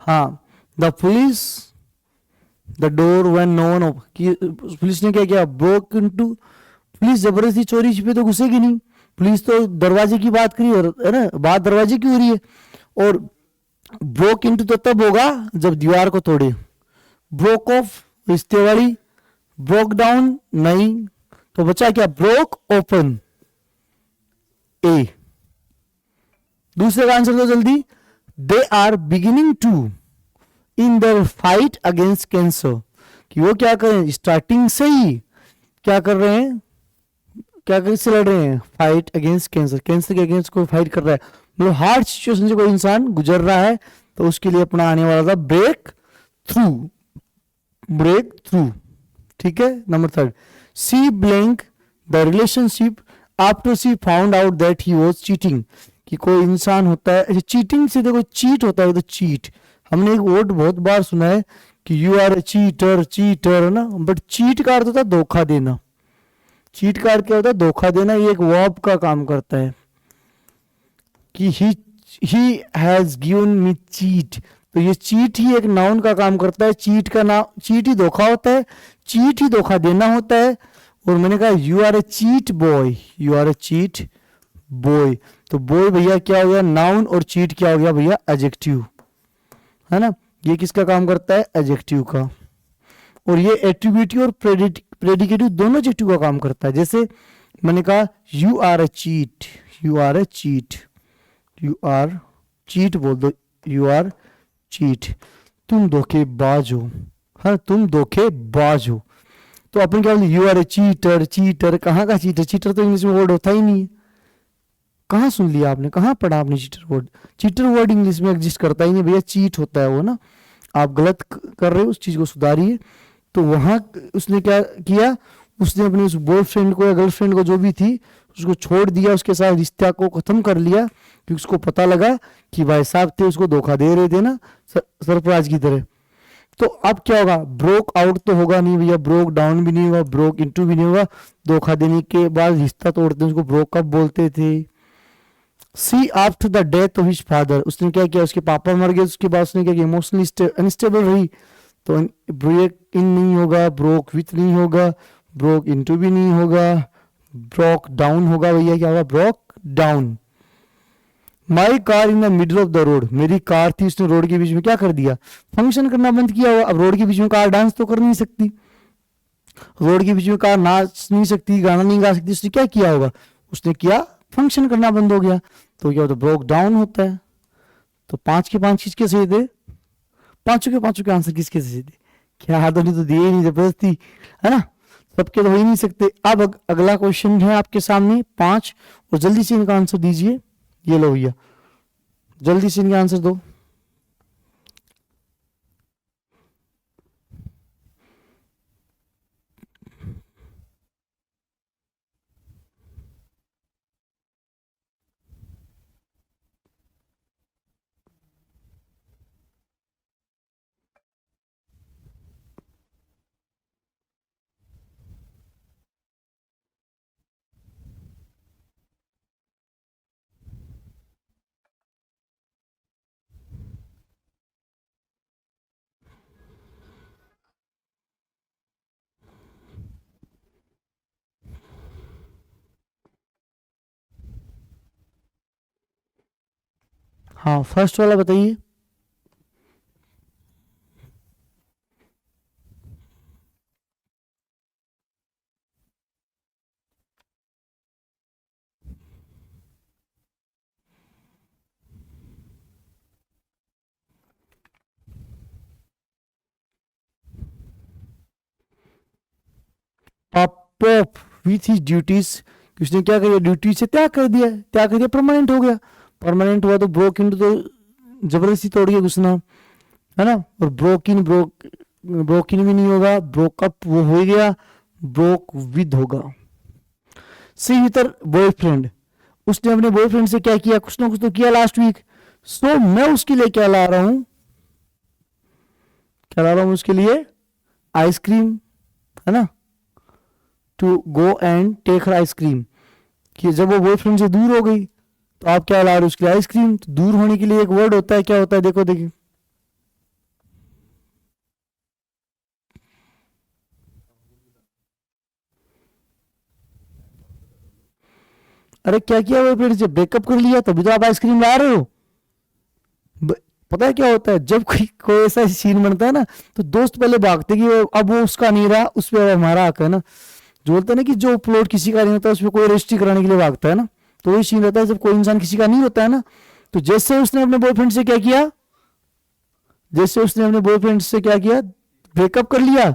हाँ, the police the door when no one open. Police ने क्या किया, ब्रोक इनटू. पुलिस जबरदस्ती चोरी छिपे तो घुसेगी नहीं. पुलिस तो दरवाजे की बात करी, और है ना, बात दरवाजे की हो रही है. और ब्रोक इनटू तो तब होगा जब दीवार को तोड़े. ब्रोक ऑफ रिश्ते वाली. ब्रोक डाउन नहीं, तो बचा क्या, ब्रोक ओपन. ए. दूसरे का आंसर दो जल्दी. They are beginning to in their fight against cancer. कि वो क्या करें, स्टार्टिंग से ही क्या कर रहे हैं, क्या किससे लड़ रहे हैं, फाइट अगेंस्ट कैंसर. कैंसर के अगेंस्ट कोई फाइट कर रहा है, मतलब हार्ड सिचुएशन से कोई इंसान गुजर रहा है, तो उसके लिए अपना आने वाला था ब्रेक थ्रू. Break through. ठीक है. Number third. She blank the relationship after she found out that he was cheating. कि कोई इंसान होता है, चीटिंग से देखो चीट होता है, तो चीट हमने एक वर्ड बहुत बार सुना है कि you are a cheater, cheater है ना, बट चीट का अर्थ होता है धोखा देना. चीट का अर्थ क्या होता है, धोखा देना. ये एक वर्ब का काम करता है कि he has given me cheat. तो ये चीट ही एक नाउन का काम करता है. चीट का नाम, चीट ही धोखा होता है, चीट ही धोखा देना होता है. और मैंने कहा you are a cheat boy, you are a cheat boy. तो बॉय भैया क्या हो गया, नाउन, और चीट क्या हो गया भैया, एडजेक्टिव, है ना. ये किसका काम करता है, एडजेक्टिव का. और ये एट्रीब्यूटिव और प्रेडिकेटिव दोनों एडजेक्टिव का काम करता है. जैसे मैंने कहा you are a cheat, you are a cheat, you are cheat बोल दो, यू आर चीट. तुम धोखेबाज हो, हाँ तुम धोखेबाज हो. तो अपन क्या बोलते, you are a cheater. Cheater कहाँ का चीटर, चीटर तो इंग्लिश में वर्ड होता ही नहीं है. कहाँ सुन लिया आपने, कहाँ पढ़ा आपने cheater word. Cheater word English में एग्जिस्ट करता ही नहीं भैया, चीट होता है वो ना. आप गलत कर रहे हो, उस चीज को सुधारिए. तो वहां उसने क्या किया, उसने अपने उस बॉयफ्रेंड को या गर्लफ्रेंड को जो भी थी उसको छोड़ दिया, उसके साथ रिश्ता को खत्म कर लिया, कि उसको पता लगा कि भाई साहब थे उसको धोखा दे रहे थे ना, सरफराज की तरह. तो अब क्या होगा, ब्रोक आउट तो होगा नहीं भैया, ब्रोक डाउन भी नहीं होगा, ब्रोक इनटू भी नहीं होगा. धोखा देने के बाद रिश्ता तोड़ते हैं उसको ब्रोक अप बोलते थे. See after the death of his father. उसने क्या किया, उसके पापा मर गए, उसके बाद उसने क्या किया, इमोशनली अनस्टेबल रही. तो ब्रेक इन नहीं होगा, ब्रोक विथ नहीं होगा, ब्रोक इनटू भी नहीं होगा, ब्रोक डाउन होगा भैया, क्या होगा, broke down. My car in the middle of the road. मेरी कार थी, उसने रोड के बीच में क्या कर दिया, फंक्शन करना बंद किया हुआ. अब रोड के बीच में कार डांस तो कर नहीं सकती, रोड के बीच में कार नाच नहीं सकती, गाना नहीं गा सकती. उसने क्या किया होगा, उसने किया, फंक्शन करना बंद हो गया. तो क्या होता है, ब्रोक डाउन होता है. तो 5 के 5 किसके सही थे, पांचों के आंसर किसके सही थे. क्या आदमी तो दिए ही नहीं, जबरदस्ती, है ना. सबके तो हो ही नहीं सकते. अब अगला क्वेश्चन है आपके सामने 5, और जल्दी से इनका आंसर दीजिए. ये लो भैया, जल्दी से इनका आंसर दो. हाँ, फर्स्ट वाला बताइए. स्टॉप विथ हिज ड्यूटीज, उसने क्या किया, ड्यूटी से त्याग कर दिया, परमानेंट हो गया। परमानेंट हुआ तो ब्रोक इन तो जबरदस्ती तोड़ के घुसना, है ना। और ब्रोक इन भी नहीं होगा, ब्रोकअप वो हो गया, ब्रोक विद होगा। सी विथ बॉयफ्रेंड, उसने अपने बॉयफ्रेंड से क्या किया, कुछ ना कुछ तो किया लास्ट वीक। सो मैं उसके लिए क्या ला रहा हूं, उसके लिए आइसक्रीम, है ना। To go and take her ice cream, कि जब वो बॉयफ्रेंड से दूर हो गई तो आप क्या ला रहे हो उसके लिए, आइसक्रीम। तो दूर होने के लिए एक वर्ड होता है, क्या होता है, देखो देखिए। अरे क्या किया बॉयफ्रेंड से, ब्रेकअप कर लिया, तभी तो आप आइसक्रीम ला रहे हो। ब- पता है क्या होता है, जब कोई कोई ऐसा सीन बनता है ना, तो दोस्त पहले भागते कि अब वो उसका नहीं रहा, उस पर हमारा हक है ना। जो बोलते हैं ना कि जो प्लॉट किसी का नहीं होता उस पर कोई रजिस्ट्री कराने के लिए भागता है ना। तो वही सीन रहता है जब कोई इंसान किसी का नहीं होता है ना। तो जैसे उसने अपने बॉयफ्रेंड से क्या किया, ब्रेकअप कर लिया,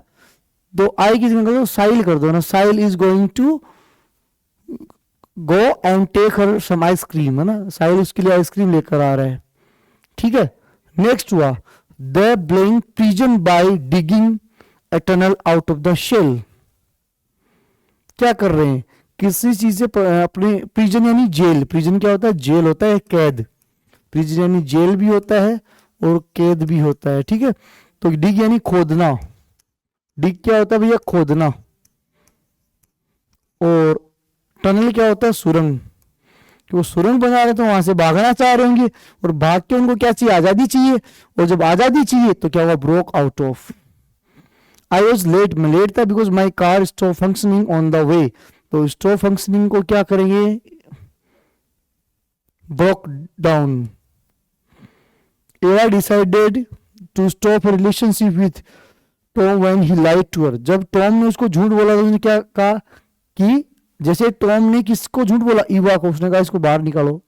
तो आई की जगह साइल कर दो ना, Sahil is going to go and take her some ice cream, है ना। साहिल उसके लिए आइसक्रीम लेकर आ रहा है, ठीक है। नेक्स्ट हुआ, the playing prison by digging a tunnel out of the shell. क्या कर रहे हैं, किसी चीज से अपने, प्रिजन यानी जेल, प्रिजन क्या होता है, जेल होता है कैद। प्रिजन यानी जेल भी होता है और कैद भी होता है, ठीक है। तो डिग यानी खोदना, डिग क्या होता है भैया, खोदना। और टनल क्या होता है, सुरंग। कि वो सुरंग बना रहे तो वहां से भागना चाह रहे होंगे, और भाग के उनको क्या चाहिए, आजादी चाहिए। और जब आजादी चाहिए तो क्या हुआ, broke out of. I was late, मैं लेट था because my car stop functioning on the way. तो स्टॉप फंक्शनिंग को क्या करेंगे, broke down. Eva decided to stop relationship with Tom when he lied to her. जब टॉम ने उसको झूठ बोला तो उसने क्या कहा, कि जैसे टॉम ने किसको झूठ बोला, ईवा को, उसने कहा इसको बाहर निकालो,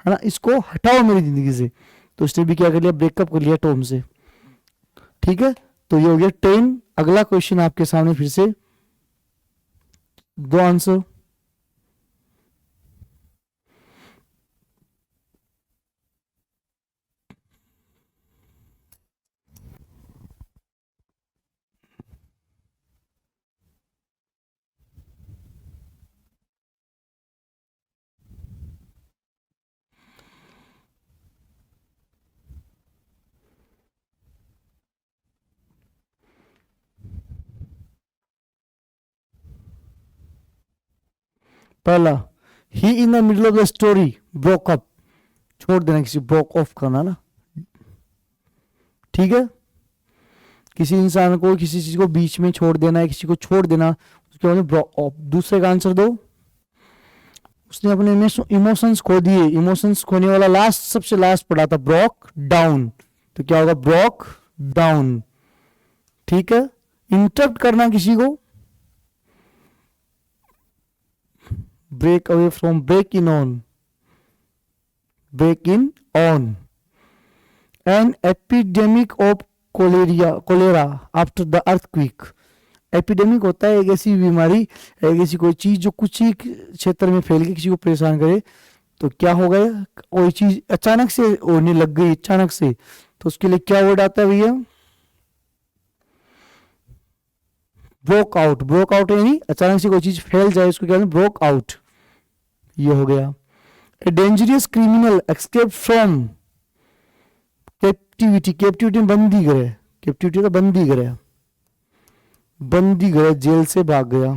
है ना, इसको हटाओ मेरी जिंदगी से। तो उसने भी क्या कर लिया, ब्रेकअप कर लिया टॉम से, ठीक है। तो ये हो गया 10। अगला क्वेश्चन आपके सामने फिर से, दो आंसर। पहला, he in the middle of the story broke up, छोड़ देना, किसी ब्रोक ऑफ करना ना, ठीक है। किसी इंसान को, किसी चीज को बीच में छोड़ देना है, किसी को छोड़ देना, उसके बाद ब्रोक ऑफ। दूसरे का आंसर दो। उसने अपने इमोशंस खो दिए, इमोशंस खोने वाला लास्ट, सबसे लास्ट पढ़ा था, ब्रोक डाउन। तो क्या होगा, ब्रोक डाउन, ठीक है। इंटरप्ट करना किसी को, break away from, break in on, break in on. An epidemic of cholera after the earthquake. Epidemic होता है एक ऐसी बीमारी, एक ऐसी कोई चीज जो कुछ ही क्षेत्र में फैल के किसी को परेशान करे। तो क्या हो गया, कोई चीज अचानक से होने लग गई, अचानक से, तो उसके लिए क्या वर्ड आता है भैया, ब्रोक आउट। ब्रोक आउट यानी अचानक से कोई चीज फैल जाए, उसको क्या ब्रोक आउट, ये हो गया। A dangerous criminal escape from captivity, captivity में बंदी गृह, कैप्टिविटी तो बंदी गृह, बंदी गृह, जेल से भाग गया,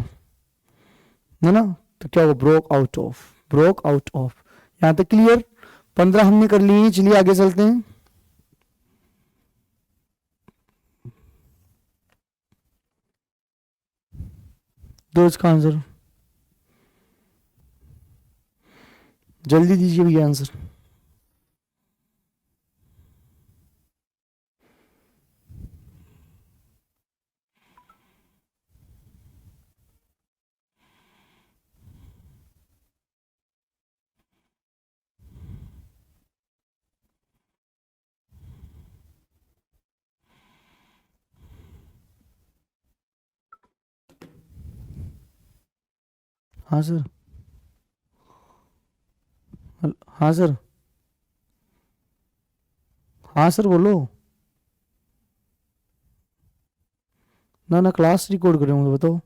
है ना। तो क्या हुआ, broke out of, broke out of. यहां तक क्लियर, 15 हमने कर लिए, चलिए आगे चलते हैं। दो इसका आंसर, जल्दी दीजिए भैया आंसर। हाँ सर। हाँ सर। हाँ सर बोलो। ना ना क्लास रिकॉर्ड करेंगे, बताओ।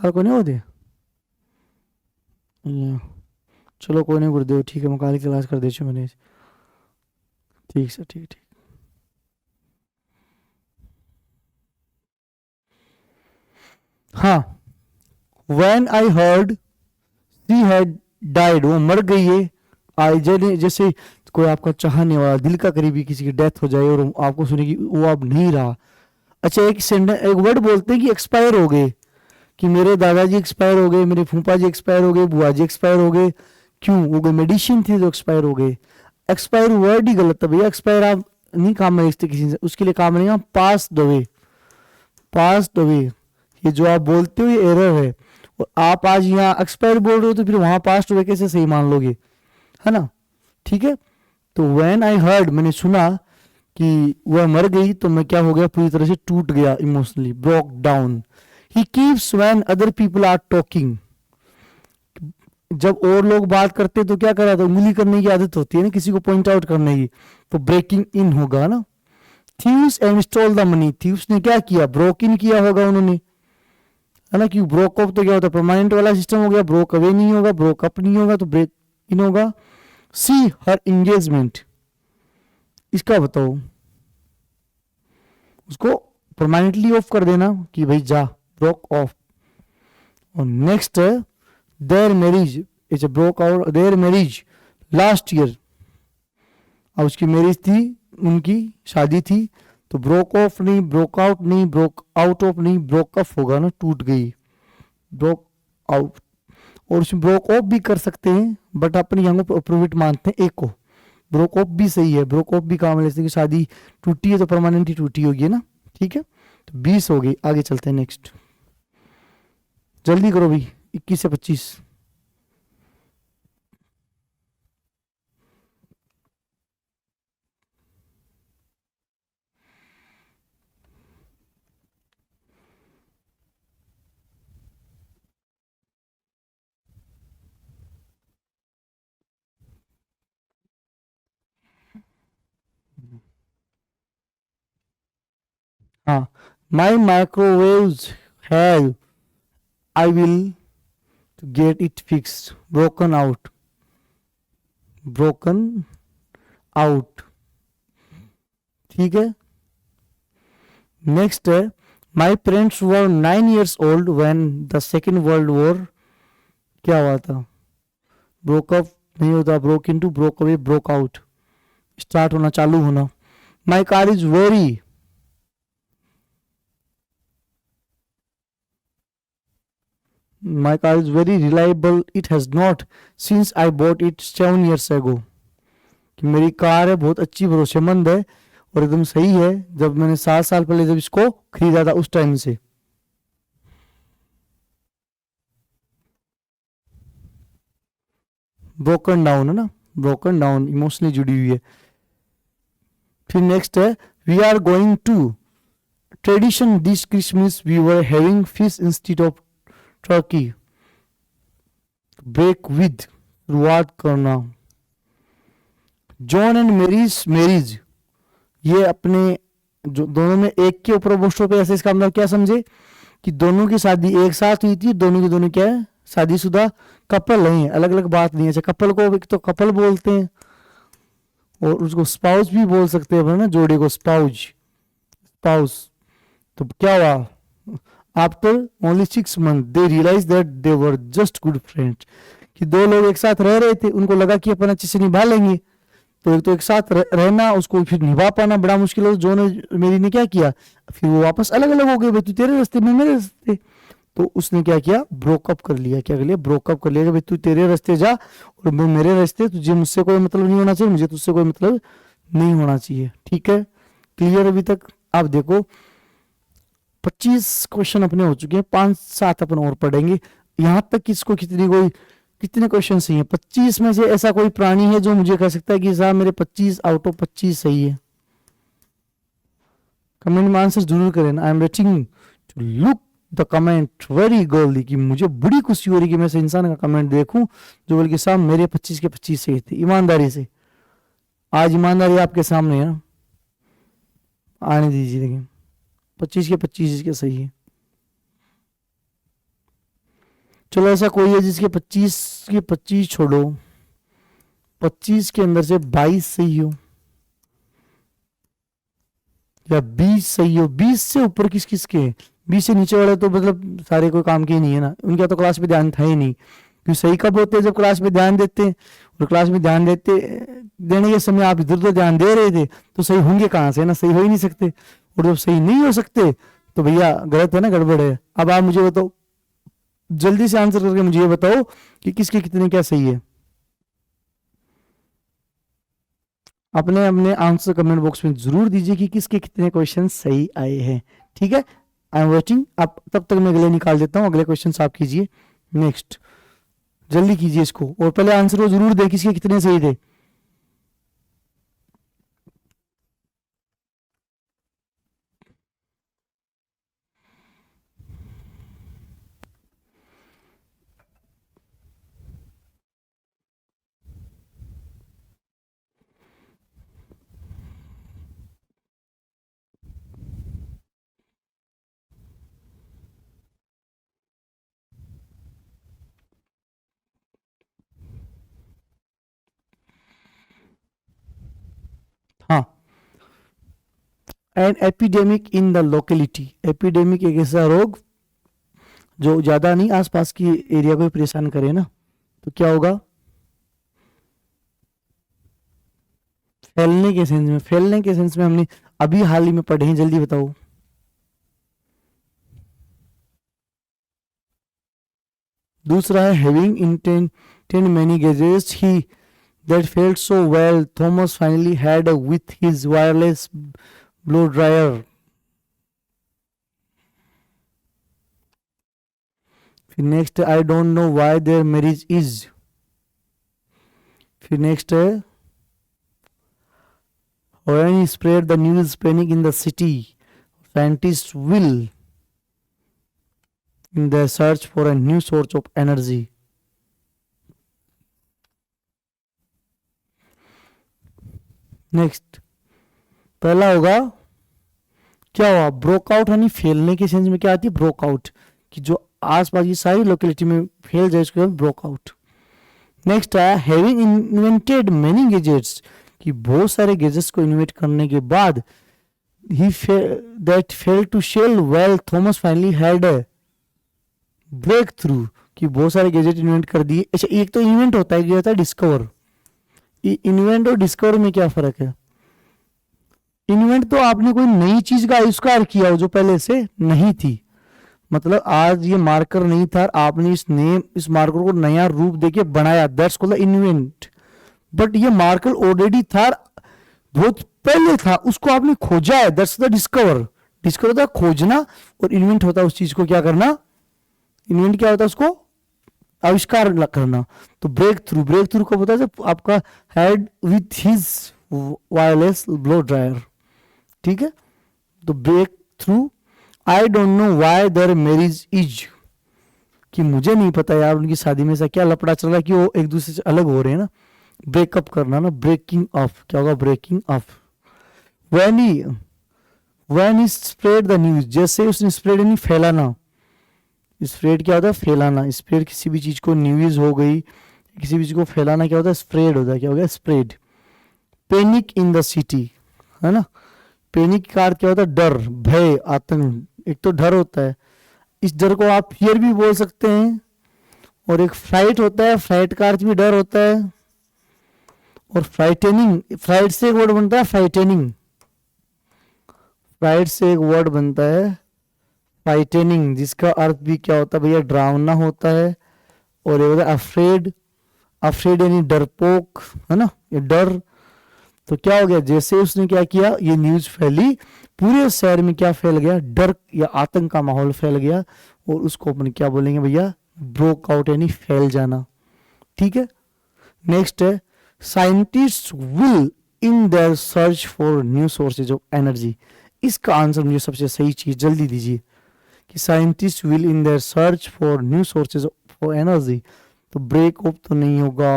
कल को नहीं होते? चलो कोई नहीं, गुरुदेव ठीक है, मैं कल की क्लास कर देती हूँ मैंने। ठीक सर, ठीक ठीक। हाँ, when I heard she had died, वो मर गई है। आई जैसे कोई आपका चाहने वाला दिल का करीबी किसी की डेथ हो जाए और आपको सुने कि वो अब नहीं रहा। अच्छा, एक सेंटेंस, एक वर्ड बोलते हैं कि एक्सपायर हो गए, कि मेरे दादाजी एक्सपायर हो गए, मेरे फूफा जी एक्सपायर हो गए, बुआ जी एक्सपायर हो गए। क्यों? वो कोई मेडिसिन थी जो एक्सपायर हो गए। एक्सपायर वर्ड ही गलत है भैया। एक्सपायर आप नहीं काम में लिखते किसी से, उसके लिए काम नहीं, पास दवे, पास दवे। ये जो आप बोलते हो ये एरर है। और आप आज यहाँ एक्सपायर बोल रहे हो तो फिर वहां पास्ट हुए कैसे सही मान लोगे, है ना? ठीक है। तो व्हेन आई हर्ड, मैंने सुना कि वह मर गई, तो मैं क्या हो गया, पूरी तरह से टूट गया, emotionally broke down. He keeps when other people are talking, जब और लोग बात करते तो क्या करा, तो उंगली करने की आदत होती है ना किसी को पॉइंट आउट करने की, तो ब्रेकिंग इन होगा ना। Thieves and stole the money, thieves ने क्या किया, ब्रोक इन किया होगा उन्होंने, है ना? क्यों ब्रोक अप तो क्या होता है, परमानेंट वाला सिस्टम हो गया, ब्रोक अवे नहीं होगा, ब्रोक अप नहीं होगा, तो ब्रेक इन होगा। सी हर एंगेजमेंट, इसका बताओ, उसको परमानेंटली ऑफ कर देना कि भाई जा, ब्रोक ऑफ। और नेक्स्ट है there marriage, it's broke out there marriage last year. अब उसकी मैरिज थी, उनकी शादी थी, तो ब्रोक ऑफ नहीं, ब्रोक आउट नहीं, ब्रोक आउट ऑफ नहीं, ब्रोक अप होगा ना, टूट गई, ब्रोक आउट। और उसमें ब्रोक ऑफ भी कर सकते हैं, बट अपने यहाँ पर अप्रूविट मानते हैं एक को। ब्रोक ऑफ भी सही है, ब्रोक ऑफ भी काम है, जैसे कि शादी टूटी है तो परमानेंट ही टूटी होगी ना। ठीक है, तो 20 हो गई, आगे चलते हैं नेक्स्ट। जल्दी करो भाई, 21 से 25। हाँ, my microwaves have, I will get it fixed, broken out, broken out. ठीक है, नेक्स्ट है my parents were 9 years old when the second world war, क्या हुआ था, ब्रोकअप नहीं होता, broke in two, broke away, broke out, start होना, चालू होना। My car is very, my car is very reliable, it has not since I bought it 7 years ago, कि मेरी कार है बहुत अच्छी, भरोसेमंद है और एकदम सही है, जब मैंने 7 साल पहले जब इसको खरीदा था उस टाइम से। ब्रोकन डाउन है ना, ब्रोकन डाउन, इमोशनली जुड़ी हुई है। फिर नेक्स्ट है we are going to tradition this Christmas, we were having fish instead of turkey, break with, शुरुआत करना। जॉन एंड मेरीज मैरिज, ये अपने जो दोनों में एक के ऊपर पोस्टर पे ऐसे, इसका मतलब क्या समझे कि दोनों की शादी एक साथ हुई थी, दोनों की दोनों क्या है, शादीशुदा कपल नहीं है, अलग अलग बात नहीं है। अच्छा, कपल को एक तो कपल बोलते हैं और उसको स्पाउस भी बोल सकते हैं ना, जोड़े को स्पाउज, स्पाउस। तो क्या हुआ, after only 6 months they realize that they were just good friends, कि दो लोग एक साथ रह रहे थे, उनको लगा कि अपन अच्छे से निभा लेंगे, तो एक तो एक साथ रहना, उसको फिर निभा पाना बड़ा मुश्किल है। जो ने मेरी ने क्या किया, फिर वो वापस अलग अलग हो गए, भाई तू तेरे रास्ते में मेरे रास्ते, तो उसने क्या किया, ब्रोकअप कर लिया। क्या कर लिया, ब्रोकअप कर लिया, कि भाई तू तेरे रास्ते जा और मैं मेरे रास्ते, तुझे मुझसे कोई मतलब नहीं होना चाहिए, मुझे तुझसे कोई मतलब नहीं होना चाहिए। ठीक है, क्लियर अभी तक? आप देखो 25 क्वेश्चन अपने हो चुके हैं, 5-7 अपन और पढ़ेंगे। यहाँ तक किसको कितनी कोई कितने क्वेश्चन सही है? 25 में से ऐसा कोई प्राणी है जो मुझे कह सकता है कि साहब मेरे 25 आउट ऑफ 25 सही है? कमेंट में आंसर जरूर करें ना। I am waiting to look the comment very eagerly, कि मुझे बड़ी खुशी हो रही कि मैं ऐसे इंसान का कमेंट देखूं जो बल्कि साहब मेरे 25 के 25 सही थे, ईमानदारी से। आज ईमानदारी आपके सामने है ना, आने दीजिए। देखिए 25 के 25 इसके सही है। चलो ऐसा कोई है जिसके 25 के 25 छोड़ो, 25 के अंदर से 22 सही हो या 20 सही हो। 20 से ऊपर किस किस के, 20 से नीचे वाले तो मतलब सारे कोई काम के ही नहीं है ना, उनका तो क्लास में ध्यान था ही नहीं। क्योंकि सही कब होते हैं, जब क्लास में ध्यान देते हैं, और क्लास में ध्यान देने के समय आप इधर उधर ध्यान दे रहे थे तो सही होंगे कहाँ से ना, सही हो ही नहीं सकते। और जब सही नहीं हो सकते तो भैया गलत है ना, गड़बड़ है। अब आप मुझे बताओ, जल्दी से आंसर करके मुझे ये बताओ कि किसके कितने क्या सही है। अपने अपने आंसर कमेंट बॉक्स में जरूर दीजिए कि किसके कितने क्वेश्चन सही आए हैं। ठीक है, आई एम वेटिंग। आप तब तक मैं अगले निकाल देता हूँ, अगले क्वेश्चन आप कीजिए। नेक्स्ट जल्दी कीजिए इसको, और पहले आंसर को जरूर दें किसके कितने सही थे। हाँ, an epidemic in the locality. Epidemic एक ऐसा रोग जो ज्यादा नहीं, आसपास की एरिया को परेशान करे ना, तो क्या होगा, फैलने के सेंस में। फैलने के सेंस में हमने अभी हाल ही में पढ़े हैं, जल्दी बताओ। दूसरा है having intended many gadgets he that felt so well, Thomas finally had with his wireless blow dryer. फिर next, I don't know why their marriage is. फिर नेक्स्ट है, when he spread the news, panic in the city, scientists will in their search for a new source of energy. Next पहला होगा, क्या हुआ, ब्रोकआउट, यानी फैलने के सेंस में क्या आती है, ब्रोकआउट, कि जो आसपास की सारी लोकेलिटी में फैल जाए उसको ब्रोकआउट। नेक्स्ट आया हैविंग इन्वेंटेड मेनी गैजेट्स, कि बहुत सारे गैजेट्स को इन्वेंट करने के बाद ही that fail to sell well, Thomas finally had a break through, कि बहुत सारे गैजेट इन्वेंट कर दिए। अच्छा, एक तो इन्वेंट होता है, क्या होता है, डिस्कवर। इन्वेंट और डिस्कवर में क्या फर्क है। इन्वेंट तो आपने कोई नई चीज का आविष्कार किया हो जो पहले से नहीं थी, मतलब आज ये मार्कर नहीं था, आपने इस मार्कर को नया रूप देके बनाया, दैट्स कॉल्ड इन्वेंट। बट ये मार्कर ऑलरेडी था, बहुत पहले था, उसको आपने खोजा है, दैट्स द डिस्कवर। डिस्कवर होता है खोजना, और इन्वेंट होता है उस चीज को क्या करना। इन्वेंट क्या होता है, उसको आविष्कार करना। तो ब्रेक थ्रू कब होता है, जब आपका had with his wireless blow dryer. ठीक है, तो break through. I don't know why their marriage is, कि मुझे नहीं पता यार उनकी शादी में ऐसा क्या लपड़ा चल रहा है कि वो एक दूसरे से अलग हो रहे हैं ना। ब्रेकअप करना ना, ब्रेकिंग ऑफ, क्या होगा, breaking off. When he spread the news, जैसे उसने स्प्रेड यानी फैलाना। स्प्रेड क्या होता है, फैलाना। स्प्रेड किसी भी चीज को, न्यूज हो गई, किसी भी चीज को फैलाना क्या होता है, स्प्रेड होता है, क्या हो गया, spread. Panic in the city, है ना। पैनिक का अर्थ क्या होता है, डर, भय, आतंक। एक तो डर होता है, इस डर को आप फियर भी बोल सकते हैं, और एक फ्लाइट होता है, फ्लाइट का अर्थ भी डर होता है। और फ्राइटेनिंग, फ्लाइट से एक वर्ड बनता है फ्राइटेनिंग, फ्लाइट से एक वर्ड बनता है फ्राइटेनिंग, जिसका अर्थ भी क्या होता है भैया, डरावना होता है। और ये होता है अफ्रेड, अफ्रेड यानी डरपोक, है ना, ये डर। तो क्या हो गया, जैसे उसने क्या किया, ये न्यूज फैली, पूरे शहर में क्या फैल गया, डर या आतंक का माहौल फैल गया, और उसको अपन क्या बोलेंगे भैया, ब्रोक आउट यानी फैल जाना। ठीक है, नेक्स्ट है, scientist will in their search for new sources of energy. इसका आंसर मुझे सबसे सही चीज जल्दी दीजिए कि scientist will in their search for new sources for energy. तो ब्रेक ऑफ तो नहीं होगा,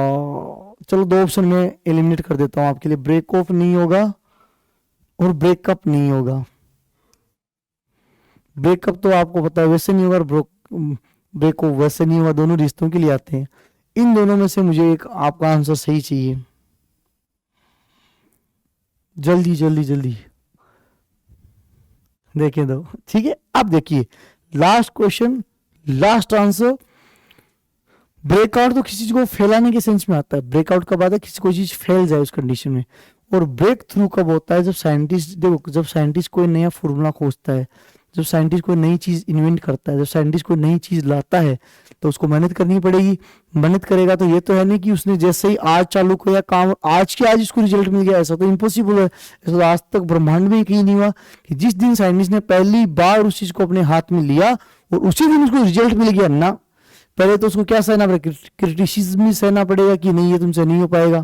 चलो दो ऑप्शन में एलिमिनेट कर देता हूं आपके लिए, ब्रेक ऑफ नहीं होगा और ब्रेकअप नहीं होगा। ब्रेकअप तो आपको पता है वैसे नहीं होगा, ब्रेक ऑफ वैसे नहीं होगा, दोनों रिश्तों के लिए आते हैं। इन दोनों में से मुझे एक आपका आंसर सही चाहिए, जल्दी जल्दी जल्दी देखें दो, ठीक है। अब देखिए last question, last answer. Breakout तो किसी चीज को फैलाने के सेंस में आता है, ब्रेकआउट कब आता है, किसी कोई चीज फैल जाए उस कंडीशन में। और ब्रेक थ्रू कब होता है, जब साइंटिस्ट, देखो जब साइंटिस्ट कोई नया फॉर्मूला खोजता है, जब साइंटिस्ट कोई नई चीज इन्वेंट करता है, जब साइंटिस्ट कोई नई चीज लाता है तो उसको मेहनत करनी पड़ेगी। मेहनत करेगा तो ये तो है नहीं कि उसने जैसे ही आज चालू किया काम आज के आज उसको रिजल्ट मिल गया, ऐसा तो इम्पॉसिबल है। ऐसा तो आज तक ब्रह्मांड में कहीं नहीं हुआ कि जिस दिन साइंटिस्ट ने पहली बार उस चीज को अपने हाथ में लिया और उसी दिन उसको रिजल्ट मिल गया ना। पहले तो उसको क्या सहना पड़ेगा, क्रिटिसिज्म भी सहना पड़ेगा कि नहीं ये तुमसे नहीं हो पाएगा,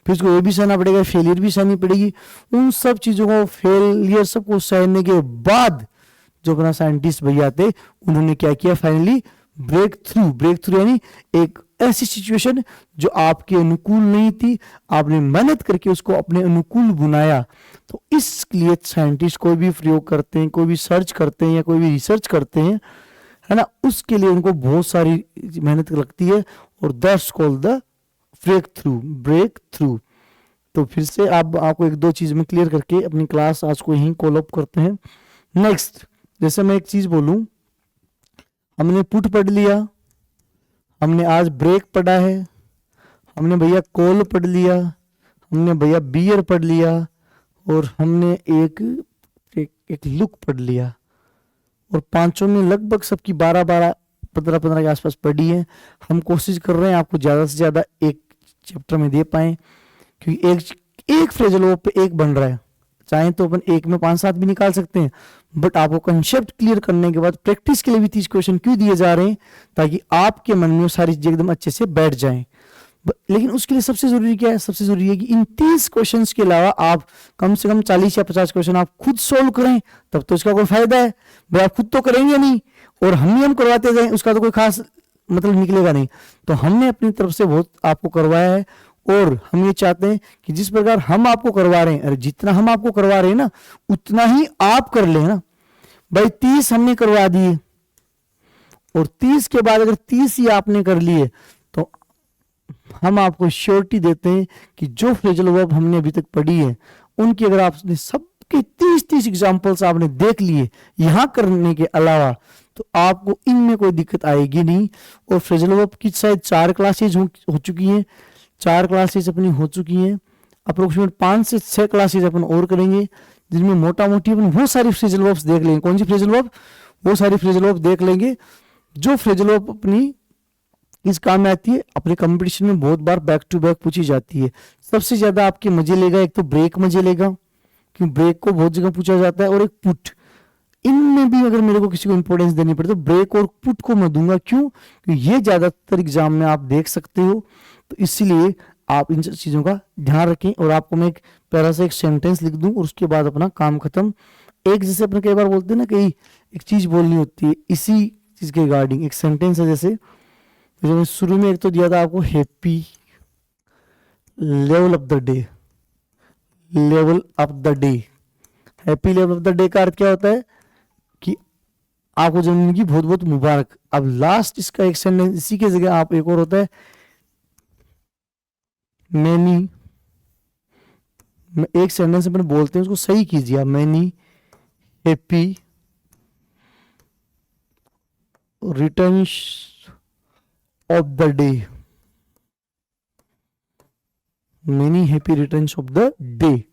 फिर उसको ये भी सहना पड़ेगा, फेलियर भी सहनी पड़ेगी। उन सब चीजों को, फेलियर सबको सहने के बाद जो अपना साइंटिस्ट भैया थे उन्होंने क्या किया, फाइनली ब्रेक थ्रू यानी एक ऐसी सिचुएशन जो आपके अनुकूल नहीं थी, आपने मेहनत करके उसको अपने अनुकूल बनाया। तो इसलिए साइंटिस्ट कोई भी प्रयोग करते हैं, कोई भी सर्च करते हैं या कोई भी रिसर्च करते हैं, है ना, उसके लिए उनको बहुत सारी मेहनत लगती है और that's called the breakthrough. तो फिर से आपको एक दो चीज में क्लियर करके अपनी क्लास आज को यहीं कॉल अप करते हैं। नेक्स्ट, जैसे मैं एक चीज बोलूं, हमने पुट पढ़ लिया, हमने आज ब्रेक पढ़ा है, हमने भैया कॉल पढ़ लिया, हमने भैया बियर पढ़ लिया और हमने एक लुक पढ़ लिया। और पांचों में लगभग सबकी 12-12 15-15 के आसपास पढ़ी है। हम कोशिश कर रहे हैं आपको ज्यादा से ज्यादा एक चैप्टर में दे पाए, क्योंकि एक फ्रेजल वर्ब पे एक बन रहा है, चाहे तो अपन एक में 5-7 भी निकाल सकते हैं, बट आपको कंसेप्ट क्लियर करने के बाद प्रैक्टिस के लिए भी 30 क्वेश्चन क्यों दिए जा रहे हैं, ताकि आपके मन में सारी चीजें एकदम अच्छे से बैठ जाएं। लेकिन उसके लिए सबसे जरूरी क्या है, सबसे जरूरी है कि इन 30 क्वेश्चंस के अलावा आप कम से कम 40 या 50 क्वेश्चन आप खुद सोल्व करें, तब तो इसका कोई फायदा है। भाई आप खुद तो करेंगे नहीं और हम करवाते जाएं, उसका तो कोई खास मतलब निकलेगा नहीं। तो हमने अपनी तरफ से बहुत आपको करवाया है और हम ये चाहते हैं कि जिस प्रकार हम आपको करवा रहे हैं, अरे जितना हम आपको करवा रहे हैं ना उतना ही आप कर ले ना। भाई 30 हमने करवा दिए और 30 के बाद अगर 30 ही आपने कर लिए तो हम आपको श्योरिटी देते हैं कि जो फ्रेजल वर्ब हमने अभी तक पढ़ी है उनकी अगर आपने सबके 30 एग्जाम्पल्स आपने देख लिए यहां करने के अलावा, तो आपको इनमें कोई दिक्कत आएगी नहीं। और फ्रेजल वर्ब की शायद 4 क्लासेज हो चुकी हैं, 4 क्लासेज अपनी हो चुकी हैं, अप्रोक्सीमेट 5 से 6 क्लासेज अपन और करेंगे, जिनमें मोटा मोटी अपन बहुत सारी फ्रेजल वर्ब्स देख लेंगे। कौन सी फ्रेजल वर्ब, वो सारी फ्रेजल वर्ब देख लेंगे जो फ्रेजल वर्ब अपनी इस काम में आती है, अपने कंपटीशन में बहुत बार बैक टू बैक पूछी जाती है। सबसे ज्यादा आपके मजे लेगा एक तो ब्रेक मजे लेगा, क्योंकि ब्रेक को बहुत जगह पूछा जाता है, और एक पुट। इनमें भी अगर मेरे को किसी को इंपॉर्टेंस देनी पड़े तो ब्रेक और पुट को मैं दूंगा। क्यों? क्योंकि ये ज्यादातर एग्जाम में आप देख सकते हो, तो इसलिए आप इन चीजों का ध्यान रखें। और आपको मैं एक प्यारा सा एक सेंटेंस लिख दूं और उसके बाद अपना काम खत्म। एक जैसे अपने कई बार बोलते हैं ना, कई एक चीज बोलनी होती है इसी चीज के रिगार्डिंग, एक सेंटेंस है। जैसे जो शुरू में एक तो दिया था आपको, happy level of the day, level of the day. Happy level of the day का अर्थ क्या होता है कि आपको जन्मदिन की बहुत बहुत मुबारक। अब लास्ट इसका एक सेंटेंस इसी की जगह आप एक और होता है, मैनी, एक सेंटेंस अपन बोलते हैं उसको सही कीजिए आप, many happy returns of the day, many happy returns of the day.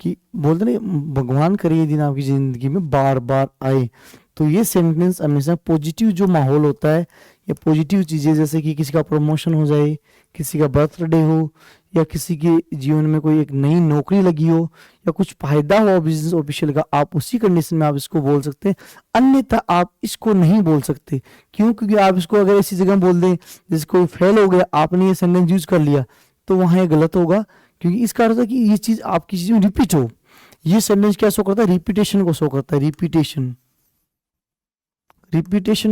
कि बोलते ना भगवान करे ये दिन आपकी जिंदगी में बार बार आए। तो ये सेंटेंस हमेशा पॉजिटिव जो माहौल होता है या पॉजिटिव चीजें, जैसे कि किसी का प्रमोशन हो जाए, किसी का बर्थडे हो, या किसी के जीवन में कोई एक नई नौकरी लगी हो, या कुछ फायदा हो बिजनेस ऑफिशियल का, आप उसी कंडीशन में आप इसको बोल सकते हैं। अन्यथा आप इसको नहीं बोल सकते। क्यों? क्योंकि आप इसको अगर ऐसी जगह बोल दें जैसे कोई फेल हो गया, आपने ये सेंटेंस यूज कर लिया, तो वहां ये गलत होगा। क्योंकि इसका अर्थ है कि ये चीज आपकी चीज में रिपीट हो। ये सेंटेंस क्या शो करता है, रिपीटेशन को शो करता है, रिपीटेशन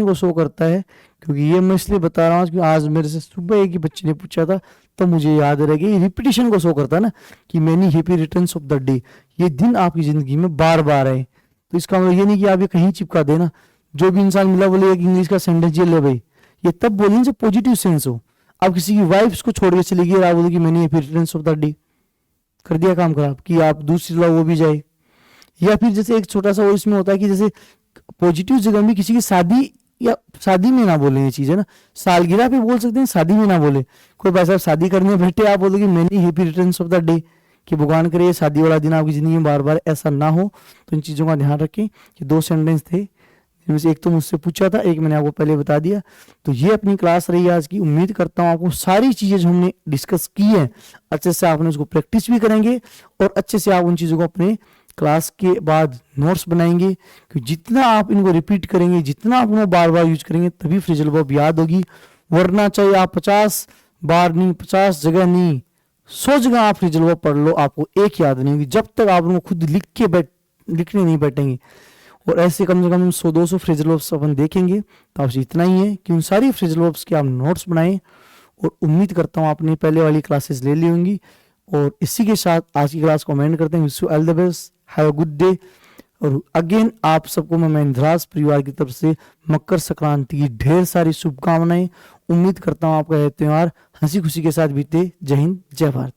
को शो करता है। क्योंकि ये मैं इसलिए बता रहा हूँ कि आज मेरे से सुबह एक ही बच्चे ने पूछा था, तो मुझे याद रह गया। रिपीटेशन को शो करता है ना, कि many happy returns of the day, ये दिन आपकी जिंदगी में बार बार आए। तो इसका मतलब ये नहीं कि आप ये कहीं चिपका देना, जो भी इंसान मिला बोले एक इंग्लिश का सेंटेंस ये ले भाई, ये तब बोलेंगे जब पॉजिटिव सेंस हो। अब किसी की वाइफ को छोड़ के चली गई और आप बोले कि many happy returns of the day, कर दिया काम खराब, कि आप दूसरी लो वो भी जाए। या फिर जैसे एक छोटा सा और इसमें होता है कि जैसे पॉजिटिव जगह में किसी की शादी, या शादी में ना बोले ये चीज है ना, सालगिरह पे बोल सकते हैं, शादी में ना बोले। कोई भाई साहब शादी करने बैठे, आप बोलोगे many happy returns of the day, कि भगवान करे शादी वाला दिन आपकी जिंदगी में बार बार ऐसा ना हो। तो इन चीजों का ध्यान रखें। कि दो सेंटेंस थे, जिनमें से एक तो मुझसे पूछा था, एक मैंने आपको पहले बता दिया। तो ये अपनी क्लास रही आज की। उम्मीद करता हूँ आपको सारी चीजें जो हमने डिस्कस की हैं अच्छे से आपने उसको प्रैक्टिस भी करेंगे, और अच्छे से आप उन चीजों को अपने क्लास के बाद नोट्स बनाएंगे। कि जितना आप इनको रिपीट करेंगे, जितना आप उनको बार बार यूज करेंगे, तभी फ्रेजल वर्ब याद होगी। वरना चाहे आप 50 बार नहीं, 50 जगह नहीं, 100 जगह आप फ्रेजल वर्ब पढ़ लो, आपको एक याद नहीं होगी जब तक आप उनको खुद लिखने नहीं बैठेंगे। और ऐसे कम से कम 100-200 फ्रेजल वर्ब्स अपन देखेंगे। तो आपसे इतना ही है कि उन सारी फ्रेजल वर्ब्स के आप नोट्स बनाएं। और उम्मीद करता हूँ आपने पहले वाली क्लासेस ले ली होंगी। और इसी के साथ आज की क्लास को एंड करते हैं। Wish you all the best, have a good day. और अगेन आप सबको मैं इंद्रास परिवार की तरफ से मकर संक्रांति की ढेर सारी शुभकामनाएं। उम्मीद करता हूँ आपका यह त्योहार हंसी खुशी के साथ बीते। जय हिंद, जय भारत।